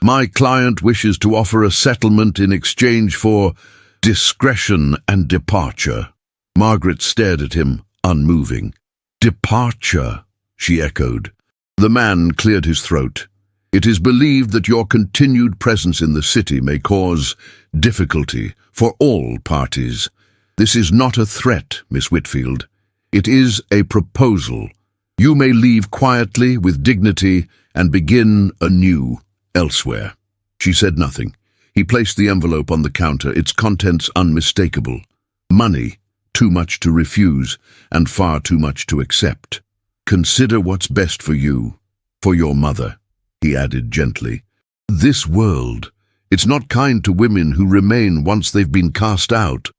"My client wishes to offer a settlement in exchange for discretion and departure." Margaret stared at him, unmoving. "Departure," she echoed. The man cleared his throat. "It is believed that your continued presence in the city may cause difficulty for all parties. This is not a threat, Miss Whitfield. It is a proposal. You may leave quietly, with dignity, and begin anew elsewhere." She said nothing. He placed the envelope on the counter, its contents unmistakable. Money, too much to refuse, and far too much to accept. "Consider what's best for you, for your mother," he added gently. "This world, it's not kind to women who remain once they've been cast out."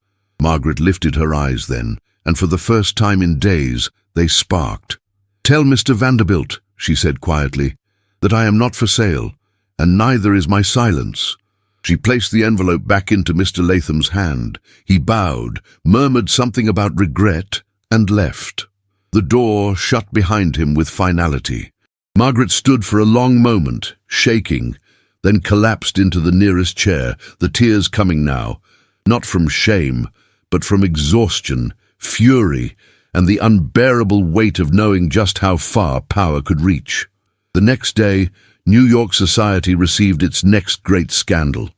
Margaret lifted her eyes then, and for the first time in days, they sparked. "Tell Mr. Vanderbilt," she said quietly, "that I am not for sale, and neither is my silence." She placed the envelope back into Mr. Latham's hand. He bowed, murmured something about regret, and left. The door shut behind him with finality. Margaret stood for a long moment, shaking, then collapsed into the nearest chair, the tears coming now, not from shame, but from exhaustion, fury, and the unbearable weight of knowing just how far power could reach. The next day, New York society received its next great scandal.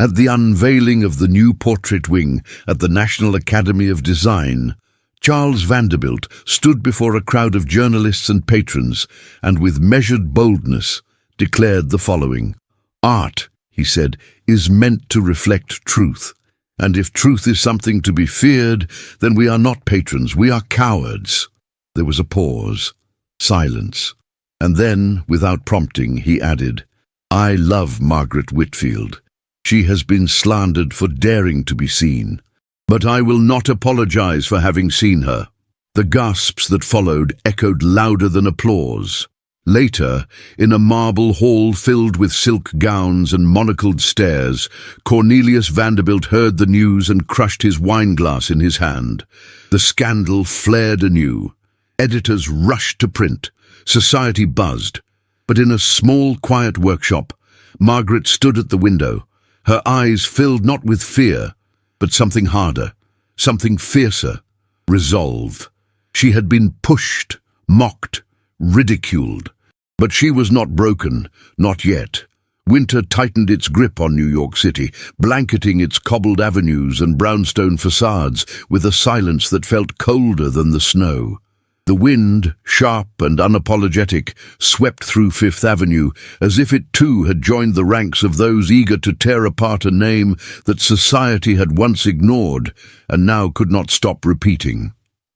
At the unveiling of the new portrait wing at the National Academy of Design, Charles Vanderbilt stood before a crowd of journalists and patrons and with measured boldness declared the following. "Art," he said, "is meant to reflect truth. And if truth is something to be feared, then we are not patrons, we are cowards." There was a pause, silence, and then, without prompting, he added, "I love Margaret Whitfield. She has been slandered for daring to be seen. But I will not apologize for having seen her." The gasps that followed echoed louder than applause. Later, in a marble hall filled with silk gowns and monocled stairs, Cornelius Vanderbilt heard the news and crushed his wineglass in his hand. The scandal flared anew. Editors rushed to print. Society buzzed. But in a small, quiet workshop, Margaret stood at the window, her eyes filled not with fear, but something harder, something fiercer, resolve. She had been pushed, mocked, ridiculed. But she was not broken, not yet. Winter tightened its grip on New York City, blanketing its cobbled avenues and brownstone facades with a silence that felt colder than the snow. The wind, sharp and unapologetic, swept through Fifth Avenue as if it too had joined the ranks of those eager to tear apart a name that society had once ignored and now could not stop repeating.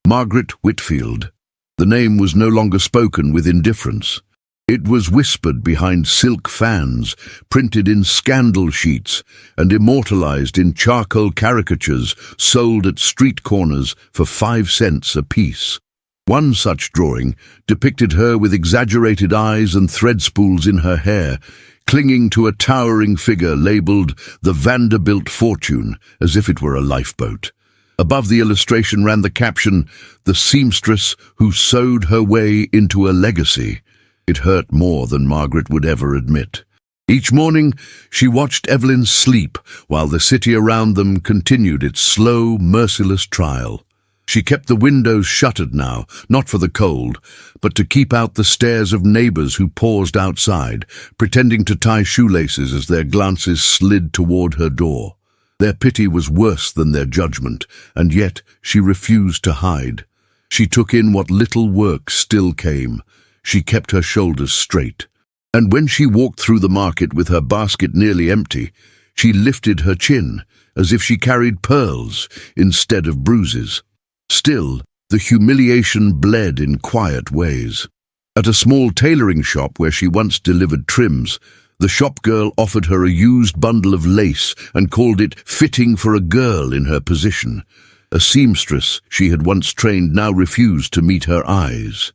Margaret Whitfield. The name was no longer spoken with indifference. It was whispered behind silk fans, printed in scandal sheets, and immortalized in charcoal caricatures sold at street corners for 5 cents apiece. One such drawing depicted her with exaggerated eyes and thread spools in her hair, clinging to a towering figure labeled the Vanderbilt Fortune, as if it were a lifeboat. Above the illustration ran the caption, "The seamstress who sewed her way into a legacy." It hurt more than Margaret would ever admit. Each morning, she watched Evelyn sleep while the city around them continued its slow, merciless trial. She kept the windows shuttered now, not for the cold, but to keep out the stares of neighbors who paused outside, pretending to tie shoelaces as their glances slid toward her door. Their pity was worse than their judgment, and yet she refused to hide. She took in what little work still came. She kept her shoulders straight. And when she walked through the market with her basket nearly empty, she lifted her chin, as if she carried pearls instead of bruises. Still, the humiliation bled in quiet ways. At a small tailoring shop where she once delivered trims, the shopgirl offered her a used bundle of lace and called it fitting for a girl in her position. A seamstress she had once trained now refused to meet her eyes.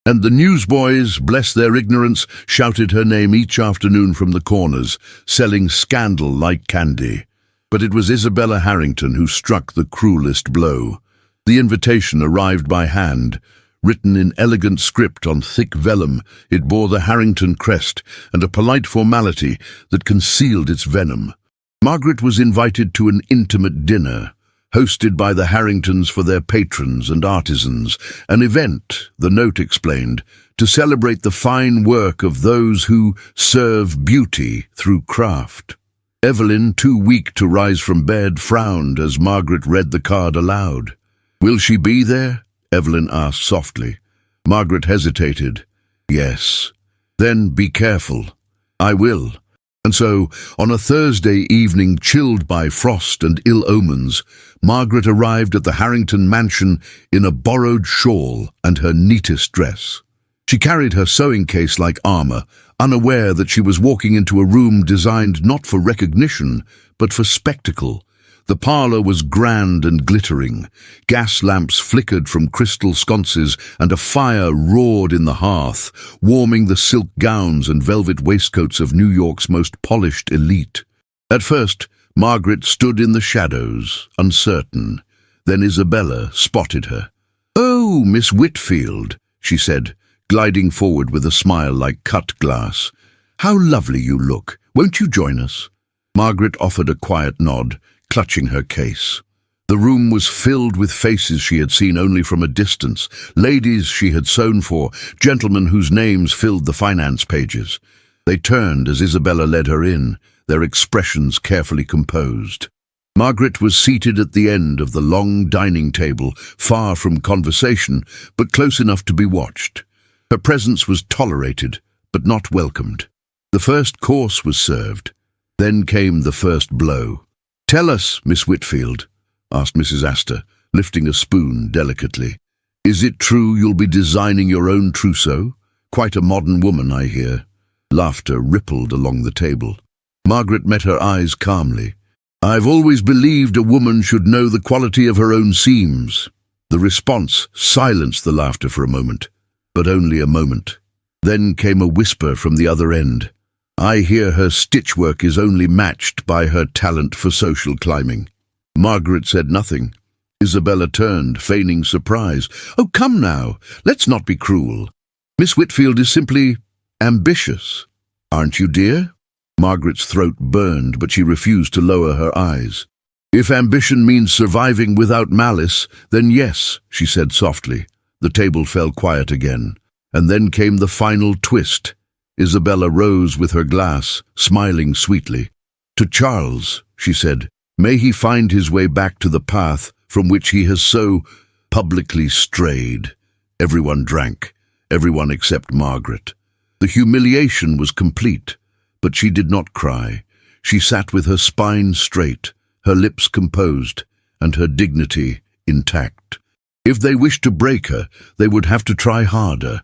And the newsboys, bless their ignorance, shouted her name each afternoon from the corners, selling scandal like candy. But it was Isabella Harrington who struck the cruelest blow. The invitation arrived by hand. Written in elegant script on thick vellum, it bore the Harrington crest and a polite formality that concealed its venom. Margaret was invited to an intimate dinner, hosted by the Harringtons for their patrons and artisans, an event, the note explained, to celebrate the fine work of those who serve beauty through craft. Evelyn, too weak to rise from bed, frowned as Margaret read the card aloud. "Will she be there?" Evelyn asked softly. Margaret hesitated. "Yes." "Then be careful." "I will." And so, on a Thursday evening chilled by frost and ill omens, Margaret arrived at the Harrington mansion in a borrowed shawl and her neatest dress. She carried her sewing case like armor, unaware that she was walking into a room designed not for recognition, but for spectacle. The parlor was grand and glittering. Gas lamps flickered from crystal sconces, and a fire roared in the hearth, warming the silk gowns and velvet waistcoats of New York's most polished elite. At first, Margaret stood in the shadows, uncertain. Then Isabella spotted her. "Oh, Miss Whitfield," she said, gliding forward with a smile like cut glass. "How lovely you look. Won't you join us?" Margaret offered a quiet nod, clutching her case. The room was filled with faces she had seen only from a distance, ladies she had sewn for, gentlemen whose names filled the finance pages. They turned as Isabella led her in, their expressions carefully composed. Margaret was seated at the end of the long dining table, far from conversation, but close enough to be watched. Her presence was tolerated, but not welcomed. The first course was served. Then came the first blow. "Tell us, Miss Whitfield," asked Mrs. Astor, lifting a spoon delicately. "Is it true you'll be designing your own trousseau? Quite a modern woman, I hear." Laughter rippled along the table. Margaret met her eyes calmly. "I've always believed a woman should know the quality of her own seams." The response silenced the laughter for a moment, but only a moment. Then came a whisper from the other end. "I hear her stitchwork is only matched by her talent for social climbing." Margaret said nothing. Isabella turned, feigning surprise. "Oh, come now, let's not be cruel. Miss Whitfield is simply ambitious. Aren't you, dear?" Margaret's throat burned, but she refused to lower her eyes. "If ambition means surviving without malice, then yes," she said softly. The table fell quiet again, and then came the final twist. Isabella rose with her glass, smiling sweetly. "To Charles," she said, "may he find his way back to the path from which he has so publicly strayed." Everyone drank, everyone except Margaret. The humiliation was complete, but she did not cry. She sat with her spine straight, her lips composed, and her dignity intact. If they wished to break her, they would have to try harder.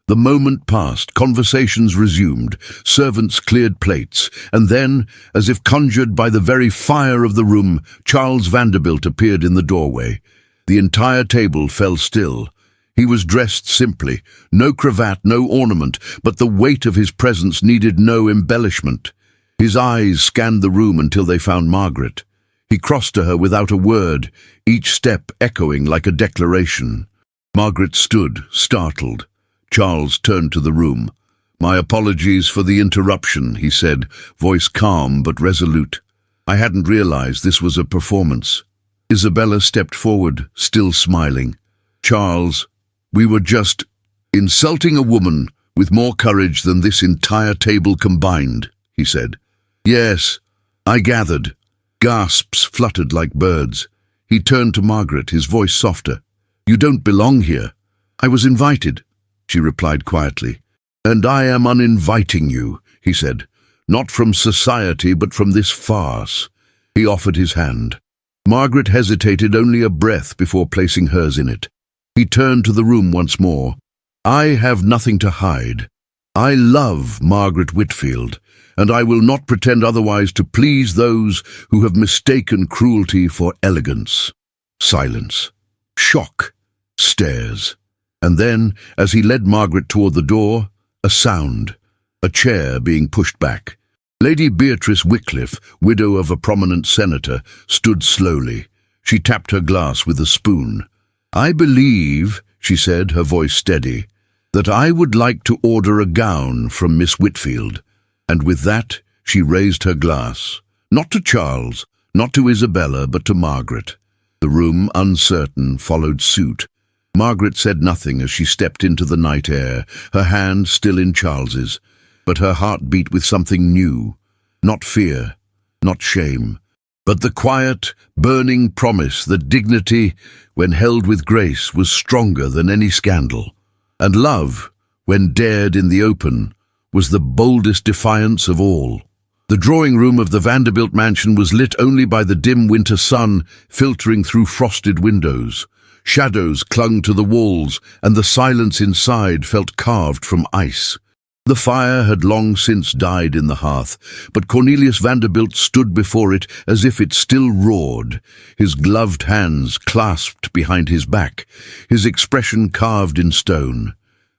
The moment passed, conversations resumed, servants cleared plates, and then, as if conjured by the very fire of the room, Charles Vanderbilt appeared in the doorway. The entire table fell still. He was dressed simply, no cravat, no ornament, but the weight of his presence needed no embellishment. His eyes scanned the room until they found Margaret. He crossed to her without a word, each step echoing like a declaration. Margaret stood, startled. Charles turned to the room. "My apologies for the interruption," he said, voice calm but resolute. "I hadn't realized this was a performance." Isabella stepped forward, still smiling. "Charles, we were just insulting a woman with more courage than this entire table combined," he said. "Yes, I gathered." Gasps fluttered like birds. He turned to Margaret, his voice softer. "You don't belong here." "I was invited," she replied quietly. "And I am uninviting you," he said. "Not from society, but from this farce." He offered his hand. Margaret hesitated only a breath before placing hers in it. He turned to the room once more. "I have nothing to hide. I love Margaret Whitfield, and I will not pretend otherwise to please those who have mistaken cruelty for elegance." Silence. Shock. Stares. And then, as he led Margaret toward the door, a sound, a chair being pushed back. Lady Beatrice Wycliffe, widow of a prominent senator, stood slowly. She tapped her glass with a spoon. "I believe," she said, her voice steady, "that I would like to order a gown from Miss Whitfield." And with that, she raised her glass, not to Charles, not to Isabella, but to Margaret. The room, uncertain, followed suit. Margaret said nothing as she stepped into the night air, her hand still in Charles's, but her heart beat with something new, not fear, not shame, but the quiet, burning promise that dignity, when held with grace, was stronger than any scandal. And love, when dared in the open, was the boldest defiance of all. The drawing room of the Vanderbilt mansion was lit only by the dim winter sun filtering through frosted windows. Shadows clung to the walls, and the silence inside felt carved from ice. The fire had long since died in the hearth, but Cornelius Vanderbilt stood before it as if it still roared, his gloved hands clasped behind his back, his expression carved in stone.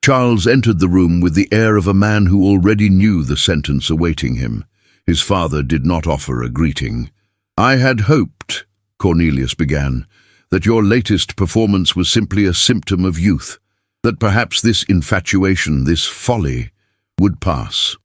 Charles entered the room with the air of a man who already knew the sentence awaiting him. His father did not offer a greeting. "I had hoped," Cornelius began, "that your latest performance was simply a symptom of youth, that perhaps this infatuation, this folly, would pass."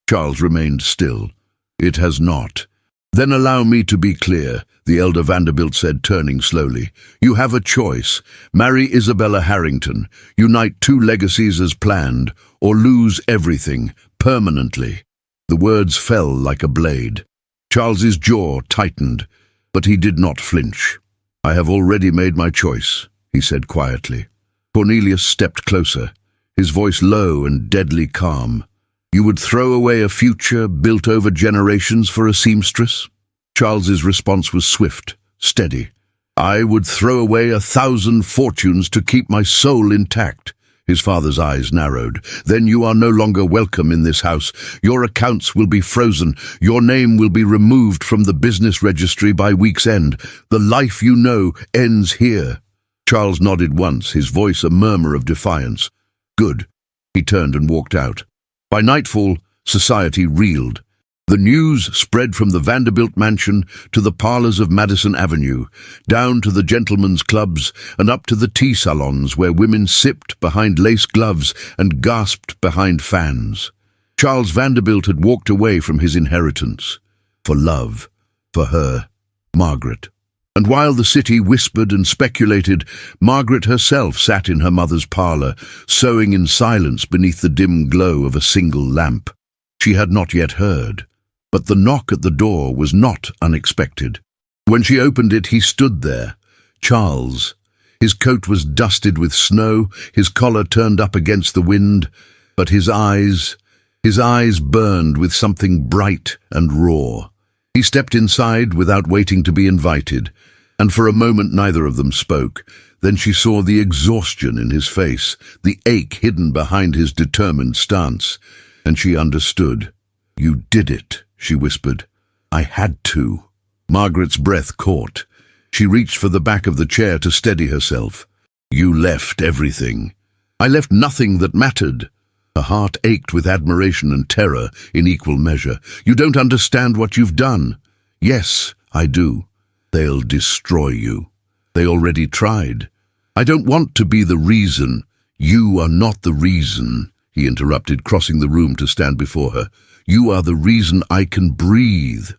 Charles remained still. "It has not." "Then allow me to be clear," the elder Vanderbilt said, turning slowly. "You have a choice. Marry Isabella Harrington, unite two legacies as planned, or lose everything, permanently." The words fell like a blade. Charles's jaw tightened, but he did not flinch. "I have already made my choice," he said quietly. Cornelius stepped closer, his voice low and deadly calm. "You would throw away a future built over generations for a seamstress?" Charles's response was swift, steady. "I would throw away 1,000 fortunes to keep my soul intact." His father's eyes narrowed. "Then you are no longer welcome in this house. Your accounts will be frozen. Your name will be removed from the business registry by week's end. The life you know ends here." Charles nodded once, his voice a murmur of defiance. "Good." He turned and walked out. By nightfall, society reeled. The news spread from the Vanderbilt mansion to the parlors of Madison Avenue, down to the gentlemen's clubs and up to the tea salons where women sipped behind lace gloves and gasped behind fans. Charles Vanderbilt had walked away from his inheritance. For love. For her. Margaret. And while the city whispered and speculated, Margaret herself sat in her mother's parlor, sewing in silence beneath the dim glow of a single lamp. She had not yet heard. But the knock at the door was not unexpected. When she opened it, he stood there, Charles. His coat was dusted with snow, his collar turned up against the wind, but his eyes burned with something bright and raw. He stepped inside without waiting to be invited, and for a moment neither of them spoke. Then she saw the exhaustion in his face, the ache hidden behind his determined stance, and she understood. "You did it," she whispered. "I had to." Margaret's breath caught. She reached for the back of the chair to steady herself. "You left everything." "I left nothing that mattered." Her heart ached with admiration and terror in equal measure. "You don't understand what you've done." "Yes, I do. They'll destroy you. They already tried. I don't want to be the reason." "You are not the reason," he interrupted, crossing the room to stand before her. "You are the reason I can breathe."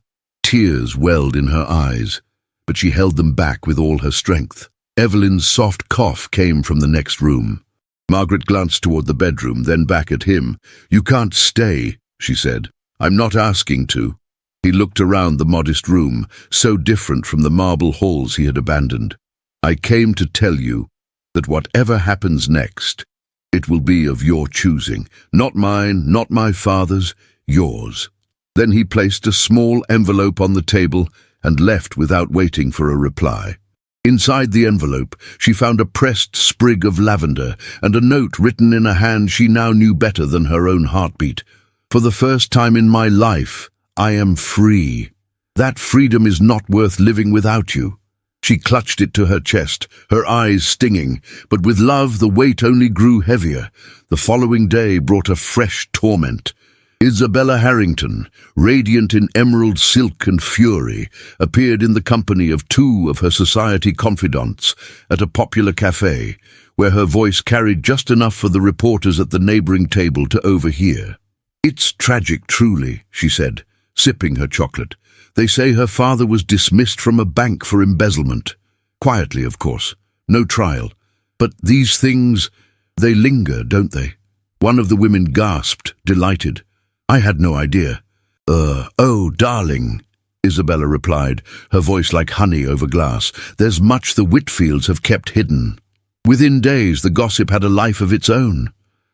Tears welled in her eyes, but she held them back with all her strength. Evelyn's soft cough came from the next room. Margaret glanced toward the bedroom, then back at him. "You can't stay," she said. "I'm not asking to." He looked around the modest room, so different from the marble halls he had abandoned. "I came to tell you that whatever happens next, it will be of your choosing. Not mine, not my father's, yours." Then he placed a small envelope on the table and left without waiting for a reply. Inside the envelope, she found a pressed sprig of lavender and a note written in a hand she now knew better than her own heartbeat. "For the first time in my life, I am free. That freedom is not worth living without you." She clutched it to her chest, her eyes stinging, but with love the weight only grew heavier. The following day brought a fresh torment. Isabella Harrington, radiant in emerald silk and fury, appeared in the company of two of her society confidants at a popular cafe, where her voice carried just enough for the reporters at the neighboring table to overhear. "It's tragic, truly," she said, sipping her chocolate. "They say her father was dismissed from a bank for embezzlement. Quietly, of course. No trial. But these things, they linger, don't they?" One of the women gasped, delighted. "I had no idea." Oh, darling," Isabella replied, her voice like honey over glass. "There's much the Whitfields have kept hidden." Within days, the gossip had a life of its own.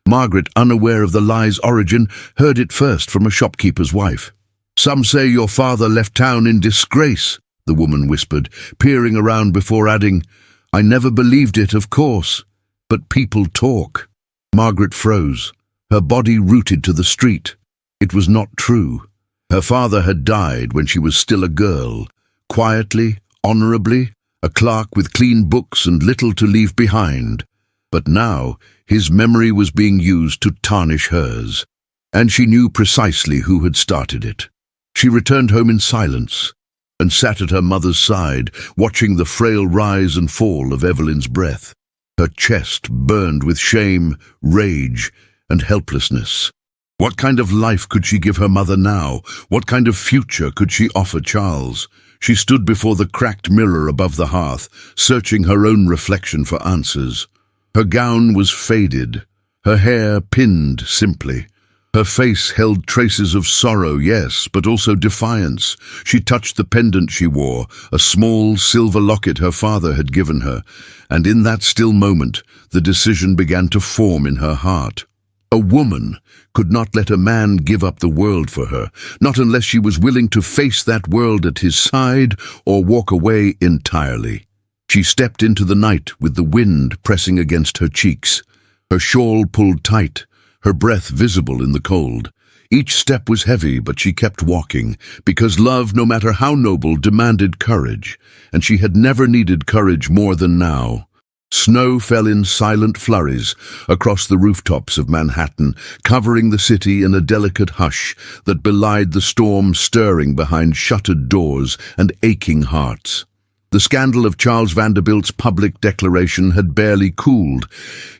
Margaret, unaware of the lie's origin, heard it first from a shopkeeper's wife. "Some say your father left town in disgrace," the woman whispered, peering around before adding, "I never believed it, of course. But people talk." Margaret froze, her body rooted to the street. It was not true. Her father had died when she was still a girl, quietly, honorably, a clerk with clean books and little to leave behind. But now his memory was being used to tarnish hers, and she knew precisely who had started it. She returned home in silence and sat at her mother's side, watching the frail rise and fall of Evelyn's breath. Her chest burned with shame, rage, and helplessness. What kind of life could she give her mother now? What kind of future could she offer Charles? She stood before the cracked mirror above the hearth, searching her own reflection for answers. Her gown was faded, her hair pinned simply. Her face held traces of sorrow, yes, but also defiance. She touched the pendant she wore, a small silver locket her father had given her, and in that still moment, the decision began to form in her heart. A woman could not let a man give up the world for her, not unless she was willing to face that world at his side or walk away entirely. She stepped into the night with the wind pressing against her cheeks, her shawl pulled tight, her breath visible in the cold. Each step was heavy, but she kept walking, because love, no matter how noble, demanded courage, and she had never needed courage more than now. Snow fell in silent flurries across the rooftops of Manhattan, covering the city in a delicate hush that belied the storm stirring behind shuttered doors and aching hearts. The scandal of Charles Vanderbilt's public declaration had barely cooled,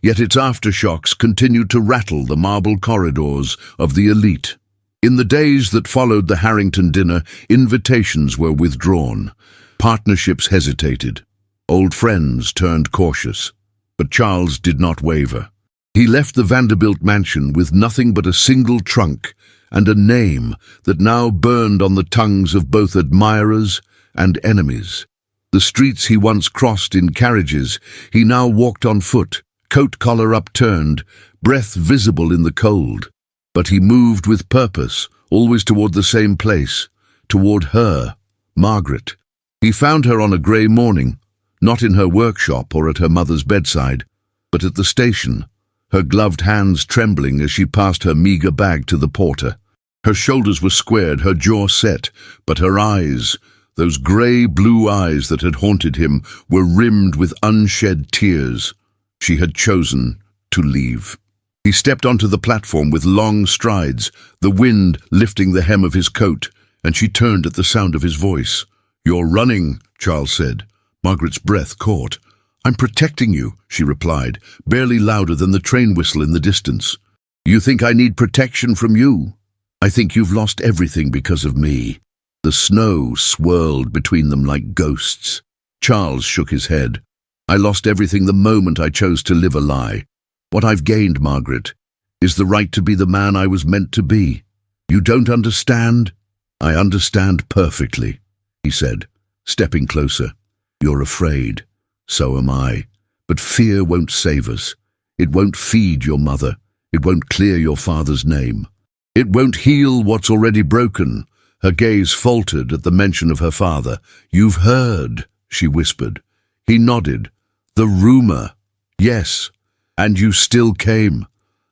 yet its aftershocks continued to rattle the marble corridors of the elite. In the days that followed the Harrington dinner, invitations were withdrawn. Partnerships hesitated. Old friends turned cautious, but Charles did not waver. He left the Vanderbilt mansion with nothing but a single trunk and a name that now burned on the tongues of both admirers and enemies. The streets he once crossed in carriages, he now walked on foot, coat collar upturned, breath visible in the cold. But he moved with purpose, always toward the same place, toward her, Margaret. He found her on a grey morning, not in her workshop or at her mother's bedside, but at the station, her gloved hands trembling as she passed her meagre bag to the porter. Her shoulders were squared, her jaw set, but her eyes, those grey-blue eyes that had haunted him, were rimmed with unshed tears. She had chosen to leave. He stepped onto the platform with long strides, the wind lifting the hem of his coat, and she turned at the sound of his voice. "You're running," Charles said. Margaret's breath caught. "I'm protecting you," she replied, barely louder than the train whistle in the distance. "You think I need protection from you? I think you've lost everything because of me." The snow swirled between them like ghosts. Charles shook his head. "I lost everything the moment I chose to live a lie. What I've gained, Margaret, is the right to be the man I was meant to be. You don't understand?" "I understand perfectly," he said, stepping closer. "You're afraid. So am I. But fear won't save us. It won't feed your mother. It won't clear your father's name. It won't heal what's already broken." Her gaze faltered at the mention of her father. "You've heard," she whispered. He nodded. "The rumor. Yes. And you still came."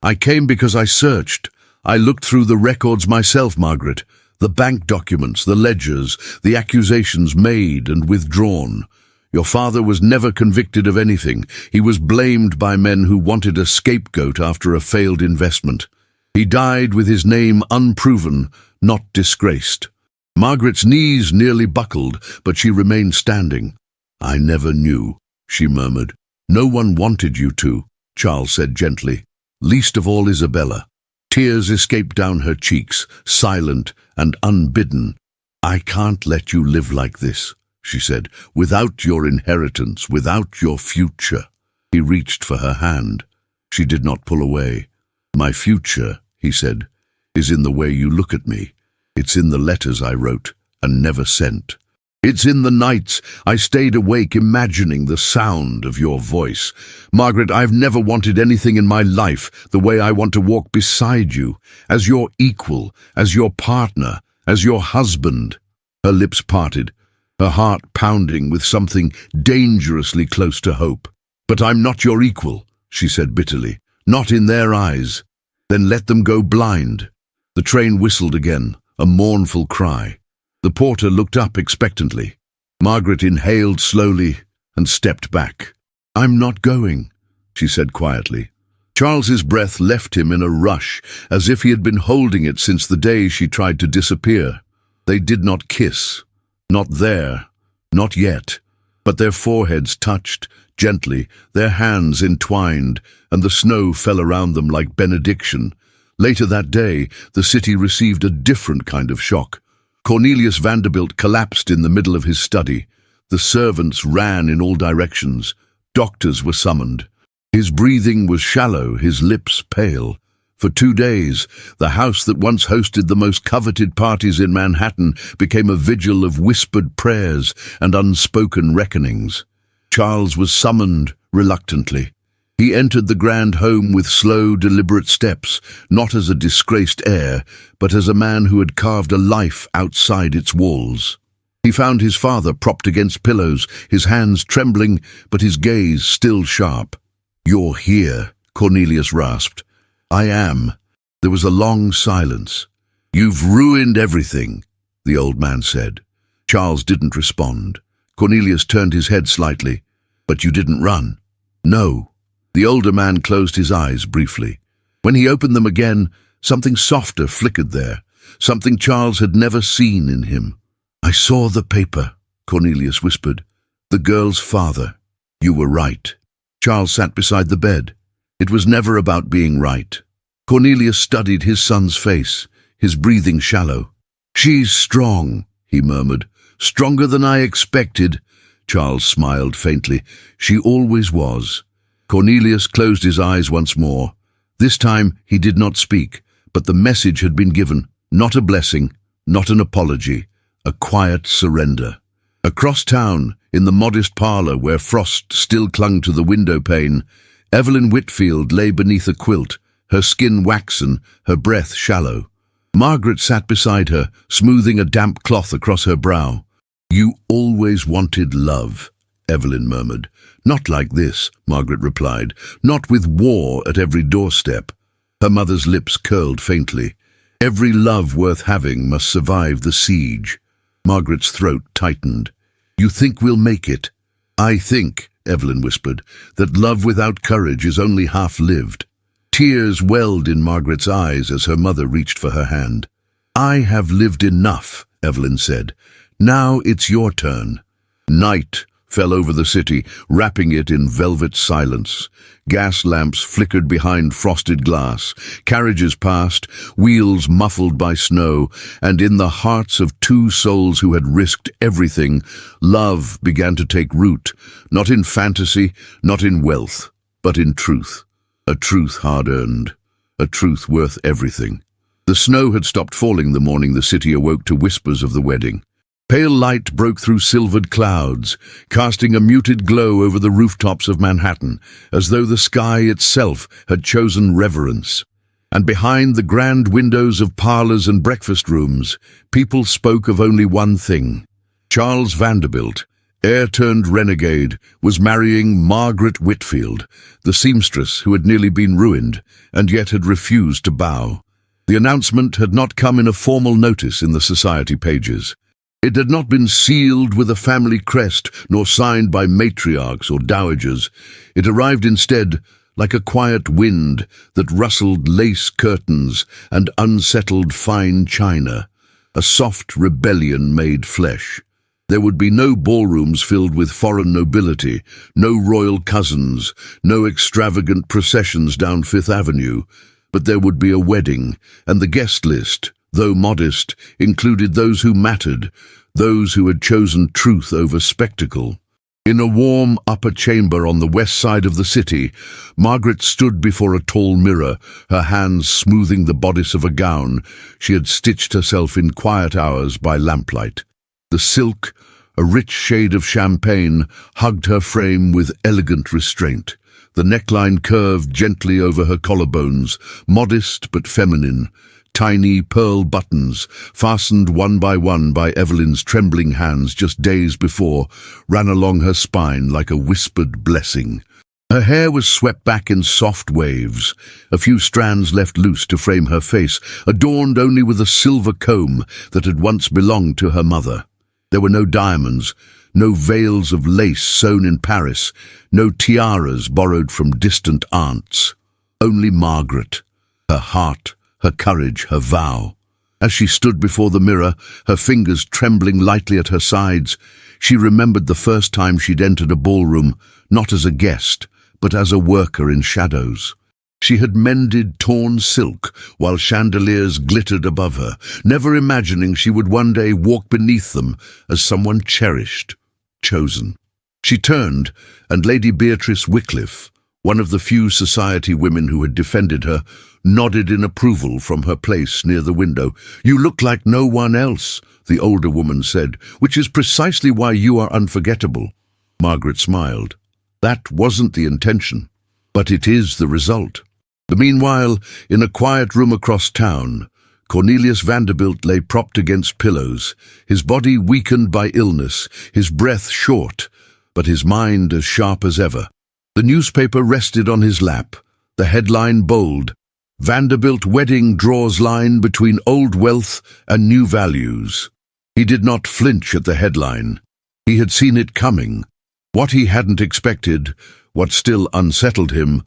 "I came because I searched. I looked through the records myself, Margaret. The bank documents, the ledgers, the accusations made and withdrawn. Your father was never convicted of anything. He was blamed by men who wanted a scapegoat after a failed investment. He died with his name unproven, not disgraced. Margaret's knees nearly buckled, but she remained standing. "I never knew," she murmured. "No one wanted you to," Charles said gently. "Least of all Isabella." Tears escaped down her cheeks, silent and unbidden. "I can't let you live like this," she said, "without your inheritance, without your future." He reached for her hand. She did not pull away. "My future," he said, "is in the way you look at me. It's in the letters I wrote and never sent. It's in the nights I stayed awake imagining the sound of your voice. Margaret, I've never wanted anything in my life the way I want to walk beside you, as your equal, as your partner, as your husband." Her lips parted, her heart pounding with something dangerously close to hope. "But I'm not your equal," she said bitterly. "Not in their eyes." "Then let them go blind." The train whistled again, a mournful cry. The porter looked up expectantly. Margaret inhaled slowly and stepped back. "I'm not going," she said quietly. Charles's breath left him in a rush, as if he had been holding it since the day she tried to disappear. They did not kiss. Not there. Not yet. But their foreheads touched, gently, their hands entwined, and the snow fell around them like benediction. Later that day, the city received a different kind of shock. Cornelius Vanderbilt collapsed in the middle of his study. The servants ran in all directions. Doctors were summoned. His breathing was shallow, his lips pale. For 2 days, the house that once hosted the most coveted parties in Manhattan became a vigil of whispered prayers and unspoken reckonings. Charles was summoned reluctantly. He entered the grand home with slow, deliberate steps, not as a disgraced heir, but as a man who had carved a life outside its walls. He found his father propped against pillows, his hands trembling, but his gaze still sharp. "You're here," Cornelius rasped. "I am." There was a long silence. "You've ruined everything," the old man said. Charles didn't respond. Cornelius turned his head slightly. "But you didn't run." "No." The older man closed his eyes briefly. When he opened them again, something softer flickered there, something Charles had never seen in him. "I saw the paper," Cornelius whispered. "The girl's father. You were right." Charles sat beside the bed. It was never about being right. Cornelius studied his son's face, his breathing shallow. "She's strong," he murmured. "Stronger than I expected." Charles smiled faintly. "She always was." Cornelius closed his eyes once more. This time he did not speak, but the message had been given, not a blessing, not an apology, a quiet surrender. Across town, in the modest parlor where frost still clung to the window pane, Evelyn Whitfield lay beneath a quilt, her skin waxen, her breath shallow. Margaret sat beside her, smoothing a damp cloth across her brow. "You always wanted love," Evelyn murmured. "Not like this," Margaret replied, "not with war at every doorstep." Her mother's lips curled faintly. "Every love worth having must survive the siege." Margaret's throat tightened. "You think we'll make it?" "I think," Evelyn whispered, "that love without courage is only half-lived." Tears welled in Margaret's eyes as her mother reached for her hand. "I have lived enough," Evelyn said. "Now it's your turn." Night fell over the city, wrapping it in velvet silence. Gas lamps flickered behind frosted glass. Carriages passed, wheels muffled by snow, and in the hearts of two souls who had risked everything, love began to take root, not in fantasy, not in wealth, but in truth. A truth hard-earned, a truth worth everything. The snow had stopped falling the morning the city awoke to whispers of the wedding. Pale light broke through silvered clouds, casting a muted glow over the rooftops of Manhattan, as though the sky itself had chosen reverence. And behind the grand windows of parlors and breakfast rooms, people spoke of only one thing. Charles Vanderbilt, heir-turned-renegade, was marrying Margaret Whitfield, the seamstress who had nearly been ruined, and yet had refused to bow. The announcement had not come in a formal notice in the society pages. It had not been sealed with a family crest, nor signed by matriarchs or dowagers. It arrived instead like a quiet wind that rustled lace curtains and unsettled fine china, a soft rebellion made flesh. There would be no ballrooms filled with foreign nobility, no royal cousins, no extravagant processions down Fifth Avenue, but there would be a wedding, and the guest list, though modest, included those who mattered, those who had chosen truth over spectacle. In a warm upper chamber on the west side of the city, Margaret stood before a tall mirror, her hands smoothing the bodice of a gown she had stitched herself in quiet hours by lamplight. The silk, a rich shade of champagne, hugged her frame with elegant restraint. The neckline curved gently over her collarbones, modest but feminine. Tiny pearl buttons, fastened one by Evelyn's trembling hands just days before, ran along her spine like a whispered blessing. Her hair was swept back in soft waves, a few strands left loose to frame her face, adorned only with a silver comb that had once belonged to her mother. There were no diamonds, no veils of lace sewn in Paris, no tiaras borrowed from distant aunts. Only Margaret, her heart, her courage, her vow. As she stood before the mirror, her fingers trembling lightly at her sides, she remembered the first time she'd entered a ballroom, not as a guest, but as a worker in shadows. She had mended torn silk while chandeliers glittered above her, never imagining she would one day walk beneath them as someone cherished, chosen. She turned, and Lady Beatrice Wycliffe, one of the few society women who had defended her, nodded in approval from her place near the window. "You look like no one else," the older woman said, "which is precisely why you are unforgettable." Margaret smiled. "That wasn't the intention, but it is the result." Meanwhile, in a quiet room across town, Cornelius Vanderbilt lay propped against pillows, his body weakened by illness, his breath short, but his mind as sharp as ever. The newspaper rested on his lap, the headline bold: "Vanderbilt wedding draws line between old wealth and new values." He did not flinch at the headline. He had seen it coming. What he hadn't expected, what still unsettled him,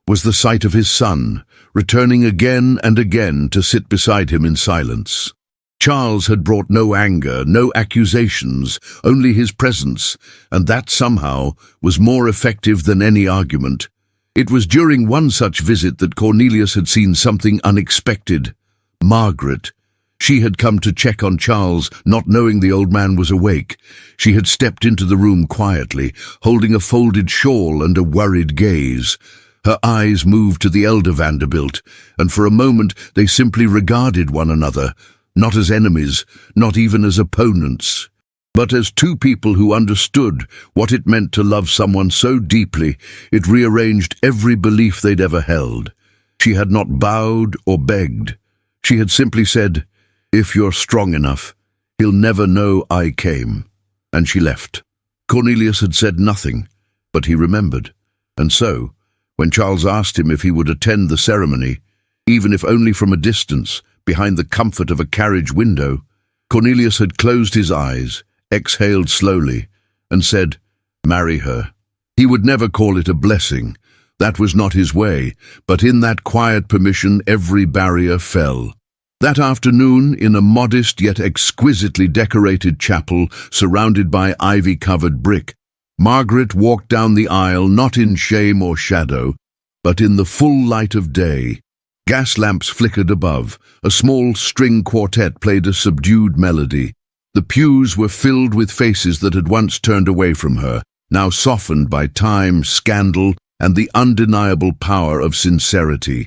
was the sight of his son, returning again and again to sit beside him in silence. Charles had brought no anger, no accusations, only his presence, and that somehow was more effective than any argument. It was during one such visit that Cornelius had seen something unexpected. Margaret. She had come to check on Charles, not knowing the old man was awake. She had stepped into the room quietly, holding a folded shawl and a worried gaze. Her eyes moved to the elder Vanderbilt, and for a moment they simply regarded one another, not as enemies, not even as opponents, but as two people who understood what it meant to love someone so deeply it rearranged every belief they'd ever held. She had not bowed or begged. She had simply said, "If you're strong enough, he'll never know I came." And she left. Cornelius had said nothing, but he remembered, and so, when Charles asked him if he would attend the ceremony, even if only from a distance, behind the comfort of a carriage window, Cornelius had closed his eyes, exhaled slowly, and said, "Marry her." He would never call it a blessing. That was not his way, but in that quiet permission every barrier fell. That afternoon, in a modest yet exquisitely decorated chapel surrounded by ivy-covered brick, Margaret walked down the aisle not in shame or shadow, but in the full light of day. Gas lamps flickered above. A small string quartet played a subdued melody. The pews were filled with faces that had once turned away from her, now softened by time, scandal, and the undeniable power of sincerity.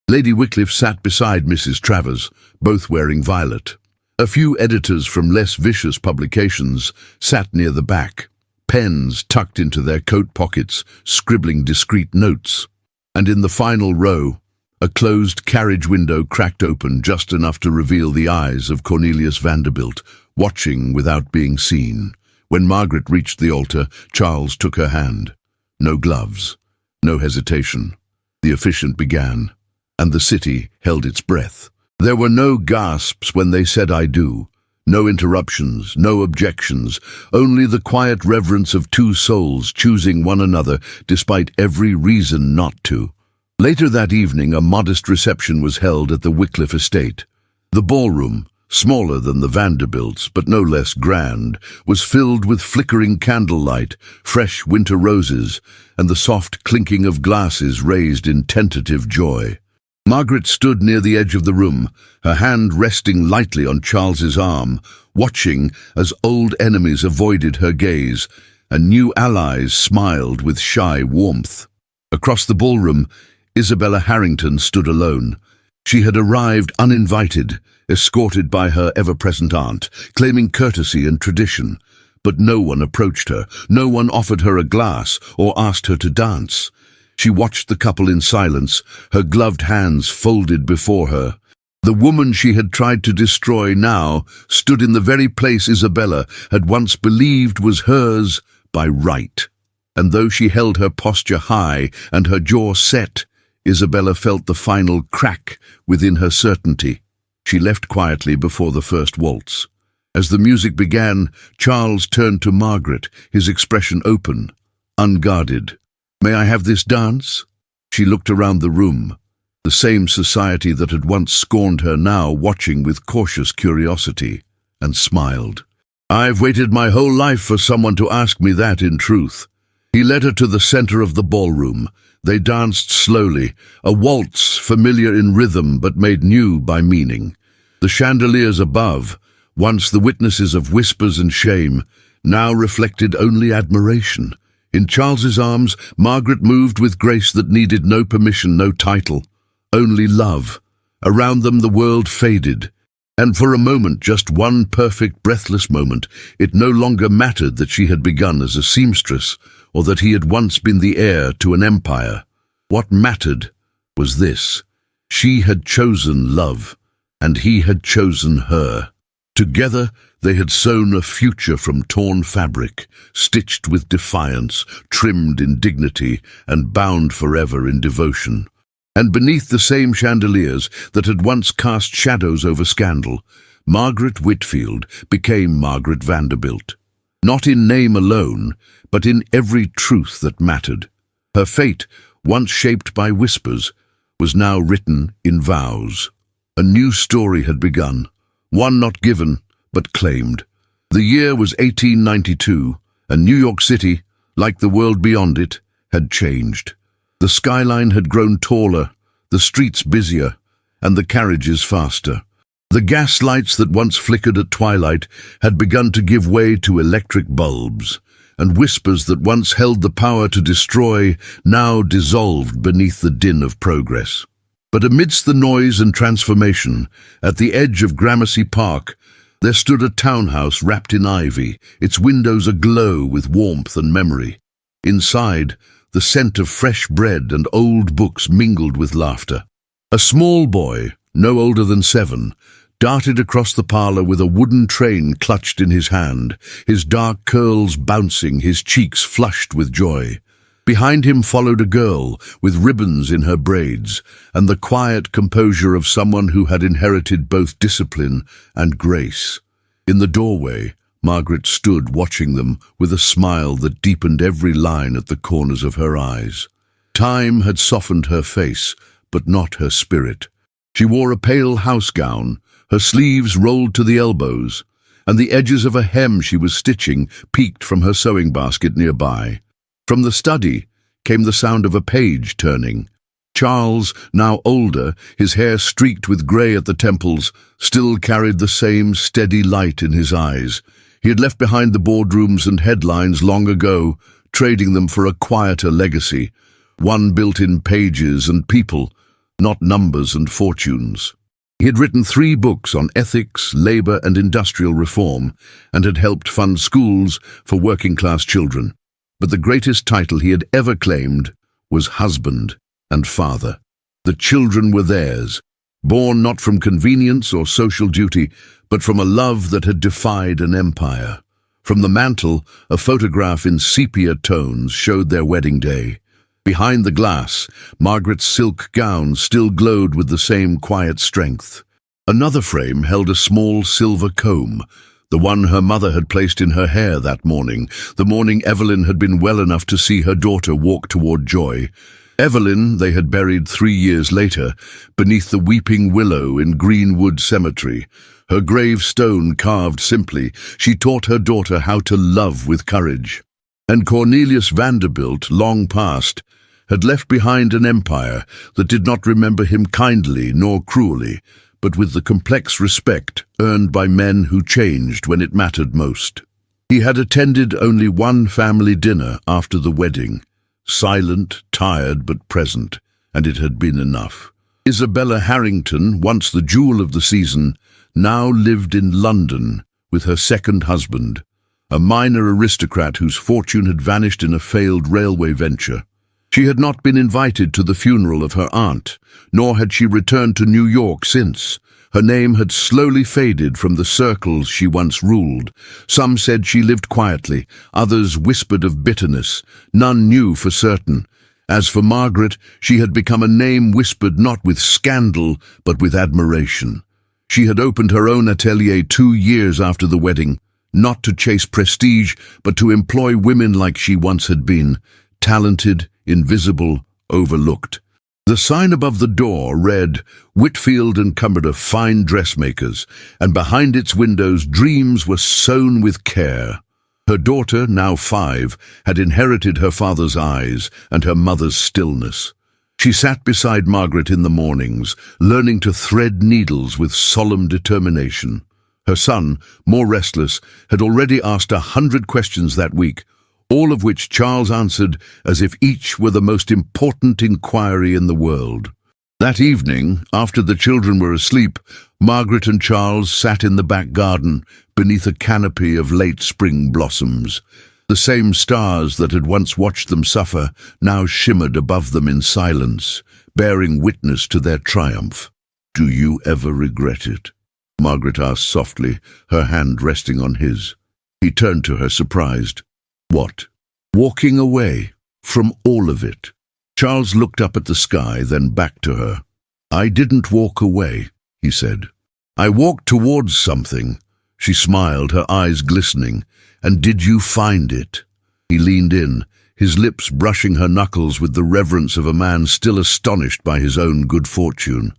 Lady Wycliffe sat beside Mrs. Travers, both wearing violet. A few editors from less vicious publications sat near the back, pens tucked into their coat pockets, scribbling discreet notes. And in the final row, a closed carriage window cracked open just enough to reveal the eyes of Cornelius Vanderbilt, watching without being seen. When Margaret reached the altar, Charles took her hand. No gloves, no hesitation. The officiant began, and the city held its breath. There were no gasps when they said "I do," No interruptions, no objections, only the quiet reverence of two souls choosing one another despite every reason not to. Later that evening, a modest reception was held at the Wycliffe estate. The ballroom, smaller than the Vanderbilt's but no less grand, was filled with flickering candlelight, fresh winter roses, and the soft clinking of glasses raised in tentative joy. Margaret stood near the edge of the room, her hand resting lightly on Charles's arm, watching as old enemies avoided her gaze and new allies smiled with shy warmth. Across the ballroom, Isabella Harrington stood alone. She had arrived uninvited, escorted by her ever-present aunt, claiming courtesy and tradition. But no one approached her, no one offered her a glass or asked her to dance. She watched the couple in silence, her gloved hands folded before her. The woman she had tried to destroy now stood in the very place Isabella had once believed was hers by right. And though she held her posture high and her jaw set, Isabella felt the final crack within her certainty. She left quietly before the first waltz. As the music began, Charles turned to Margaret, his expression open, unguarded. "May I have this dance?" She looked around the room, the same society that had once scorned her now watching with cautious curiosity, and smiled. "I've waited my whole life for someone to ask me that in truth." He led her to the center of the ballroom. They danced slowly, a waltz familiar in rhythm but made new by meaning. The chandeliers above, once the witnesses of whispers and shame, now reflected only admiration. In Charles's arms, Margaret moved with grace that needed no permission, no title, only love. Around them the world faded, and for a moment, just one perfect, breathless moment, it no longer mattered that she had begun as a seamstress or that he had once been the heir to an empire. What mattered was this: she had chosen love, and he had chosen her. Together, they had sewn a future from torn fabric, stitched with defiance, trimmed in dignity, and bound forever in devotion. And beneath the same chandeliers that had once cast shadows over scandal, Margaret Whitfield became Margaret Vanderbilt. Not in name alone, but in every truth that mattered. Her fate, once shaped by whispers, was now written in vows. A new story had begun, one not given, but claimed. The year was 1892, and New York City, like the world beyond it, had changed. The skyline had grown taller, the streets busier, and the carriages faster. The gas lights that once flickered at twilight had begun to give way to electric bulbs, and whispers that once held the power to destroy now dissolved beneath the din of progress. But amidst the noise and transformation, at the edge of Gramercy Park, there stood a townhouse wrapped in ivy, its windows aglow with warmth and memory. Inside, the scent of fresh bread and old books mingled with laughter. A small boy, no older than 7, darted across the parlor with a wooden train clutched in his hand, his dark curls bouncing, his cheeks flushed with joy. Behind him followed a girl with ribbons in her braids and the quiet composure of someone who had inherited both discipline and grace. In the doorway, Margaret stood watching them with a smile that deepened every line at the corners of her eyes. Time had softened her face, but not her spirit. She wore a pale house gown, her sleeves rolled to the elbows, and the edges of a hem she was stitching peeked from her sewing basket nearby. From the study came the sound of a page turning. Charles, now older, his hair streaked with grey at the temples, still carried the same steady light in his eyes. He had left behind the boardrooms and headlines long ago, trading them for a quieter legacy, one built in pages and people, not numbers and fortunes. He had written 3 books on ethics, labor, and industrial reform, and had helped fund schools for working-class children. But the greatest title he had ever claimed was husband and father. The children were theirs, born not from convenience or social duty, but from a love that had defied an empire. From the mantel, a photograph in sepia tones showed their wedding day. Behind the glass, Margaret's silk gown still glowed with the same quiet strength. Another frame held a small silver comb, the one her mother had placed in her hair that morning, the morning Evelyn had been well enough to see her daughter walk toward joy. Evelyn they had buried 3 years later, beneath the weeping willow in Greenwood Cemetery. Her gravestone carved simply, she taught her daughter how to love with courage. And Cornelius Vanderbilt, long past, had left behind an empire that did not remember him kindly nor cruelly, but with the complex respect earned by men who changed when it mattered most. He had attended only one family dinner after the wedding, silent, tired but present, and it had been enough. Isabella Harrington, once the jewel of the season, now lived in London with her second husband, a minor aristocrat whose fortune had vanished in a failed railway venture. She had not been invited to the funeral of her aunt, nor had she returned to New York since. Her name had slowly faded from the circles she once ruled. Some said she lived quietly, others whispered of bitterness. None knew for certain. As for Margaret, she had become a name whispered not with scandal, but with admiration. She had opened her own atelier 2 years after the wedding, not to chase prestige, but to employ women like she once had been, talented, invisible, overlooked. The sign above the door read, "Whitfield and Cumberder Fine Dressmakers," and behind its windows dreams were sewn with care. Her daughter, now 5, had inherited her father's eyes and her mother's stillness. She sat beside Margaret in the mornings, learning to thread needles with solemn determination. Her son, more restless, had already asked 100 questions that week, all of which Charles answered as if each were the most important inquiry in the world. That evening, after the children were asleep, Margaret and Charles sat in the back garden beneath a canopy of late spring blossoms. The same stars that had once watched them suffer now shimmered above them in silence, bearing witness to their triumph. "Do you ever regret it?" Margaret asked softly, her hand resting on his. He turned to her, surprised. "What?" "Walking away from all of it." Charles looked up at the sky, then back to her. "I didn't walk away," he said. "I walked towards something." She smiled, her eyes glistening. "And did you find it?" He leaned in, his lips brushing her knuckles with the reverence of a man still astonished by his own good fortune.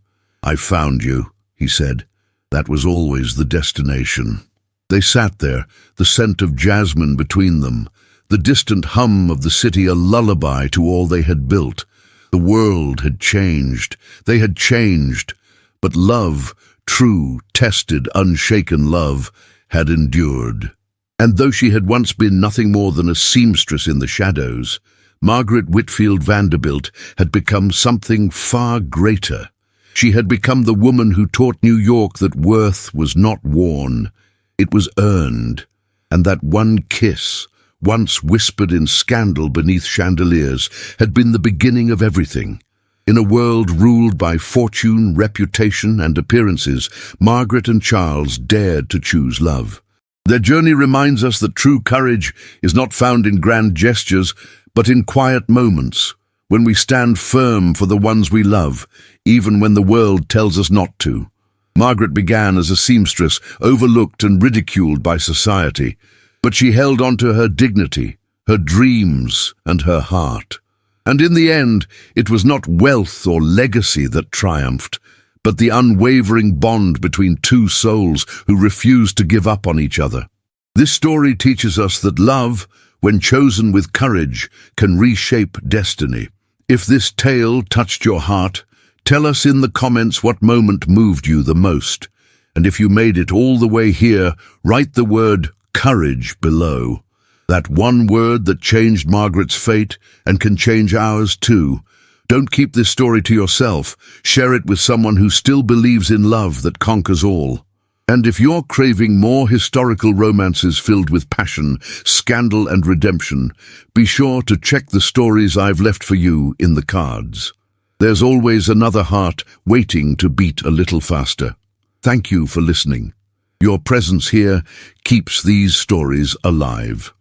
"I found you," he said. "That was always the destination." They sat there, the scent of jasmine between them, the distant hum of the city a lullaby to all they had built. The world had changed. They had changed. But love, true, tested, unshaken love, had endured. And though she had once been nothing more than a seamstress in the shadows, Margaret Whitfield Vanderbilt had become something far greater. She had become the woman who taught New York that worth was not worn, it was earned, and that one kiss, once whispered in scandal beneath chandeliers, had been the beginning of everything. In a world ruled by fortune, reputation, and appearances, Margaret and Charles dared to choose love. Their journey reminds us that true courage is not found in grand gestures, but in quiet moments, when we stand firm for the ones we love, even when the world tells us not to. Margaret began as a seamstress, overlooked and ridiculed by society, but she held on to her dignity, her dreams, and her heart. And in the end, it was not wealth or legacy that triumphed, but the unwavering bond between two souls who refused to give up on each other. This story teaches us that love, when chosen with courage, can reshape destiny. If this tale touched your heart, tell us in the comments what moment moved you the most. And if you made it all the way here, write the word courage below. That one word that changed Margaret's fate and can change ours too. Don't keep this story to yourself. Share it with someone who still believes in love that conquers all. And if you're craving more historical romances filled with passion, scandal and redemption, be sure to check the stories I've left for you in the cards. There's always another heart waiting to beat a little faster. Thank you for listening. Your presence here keeps these stories alive.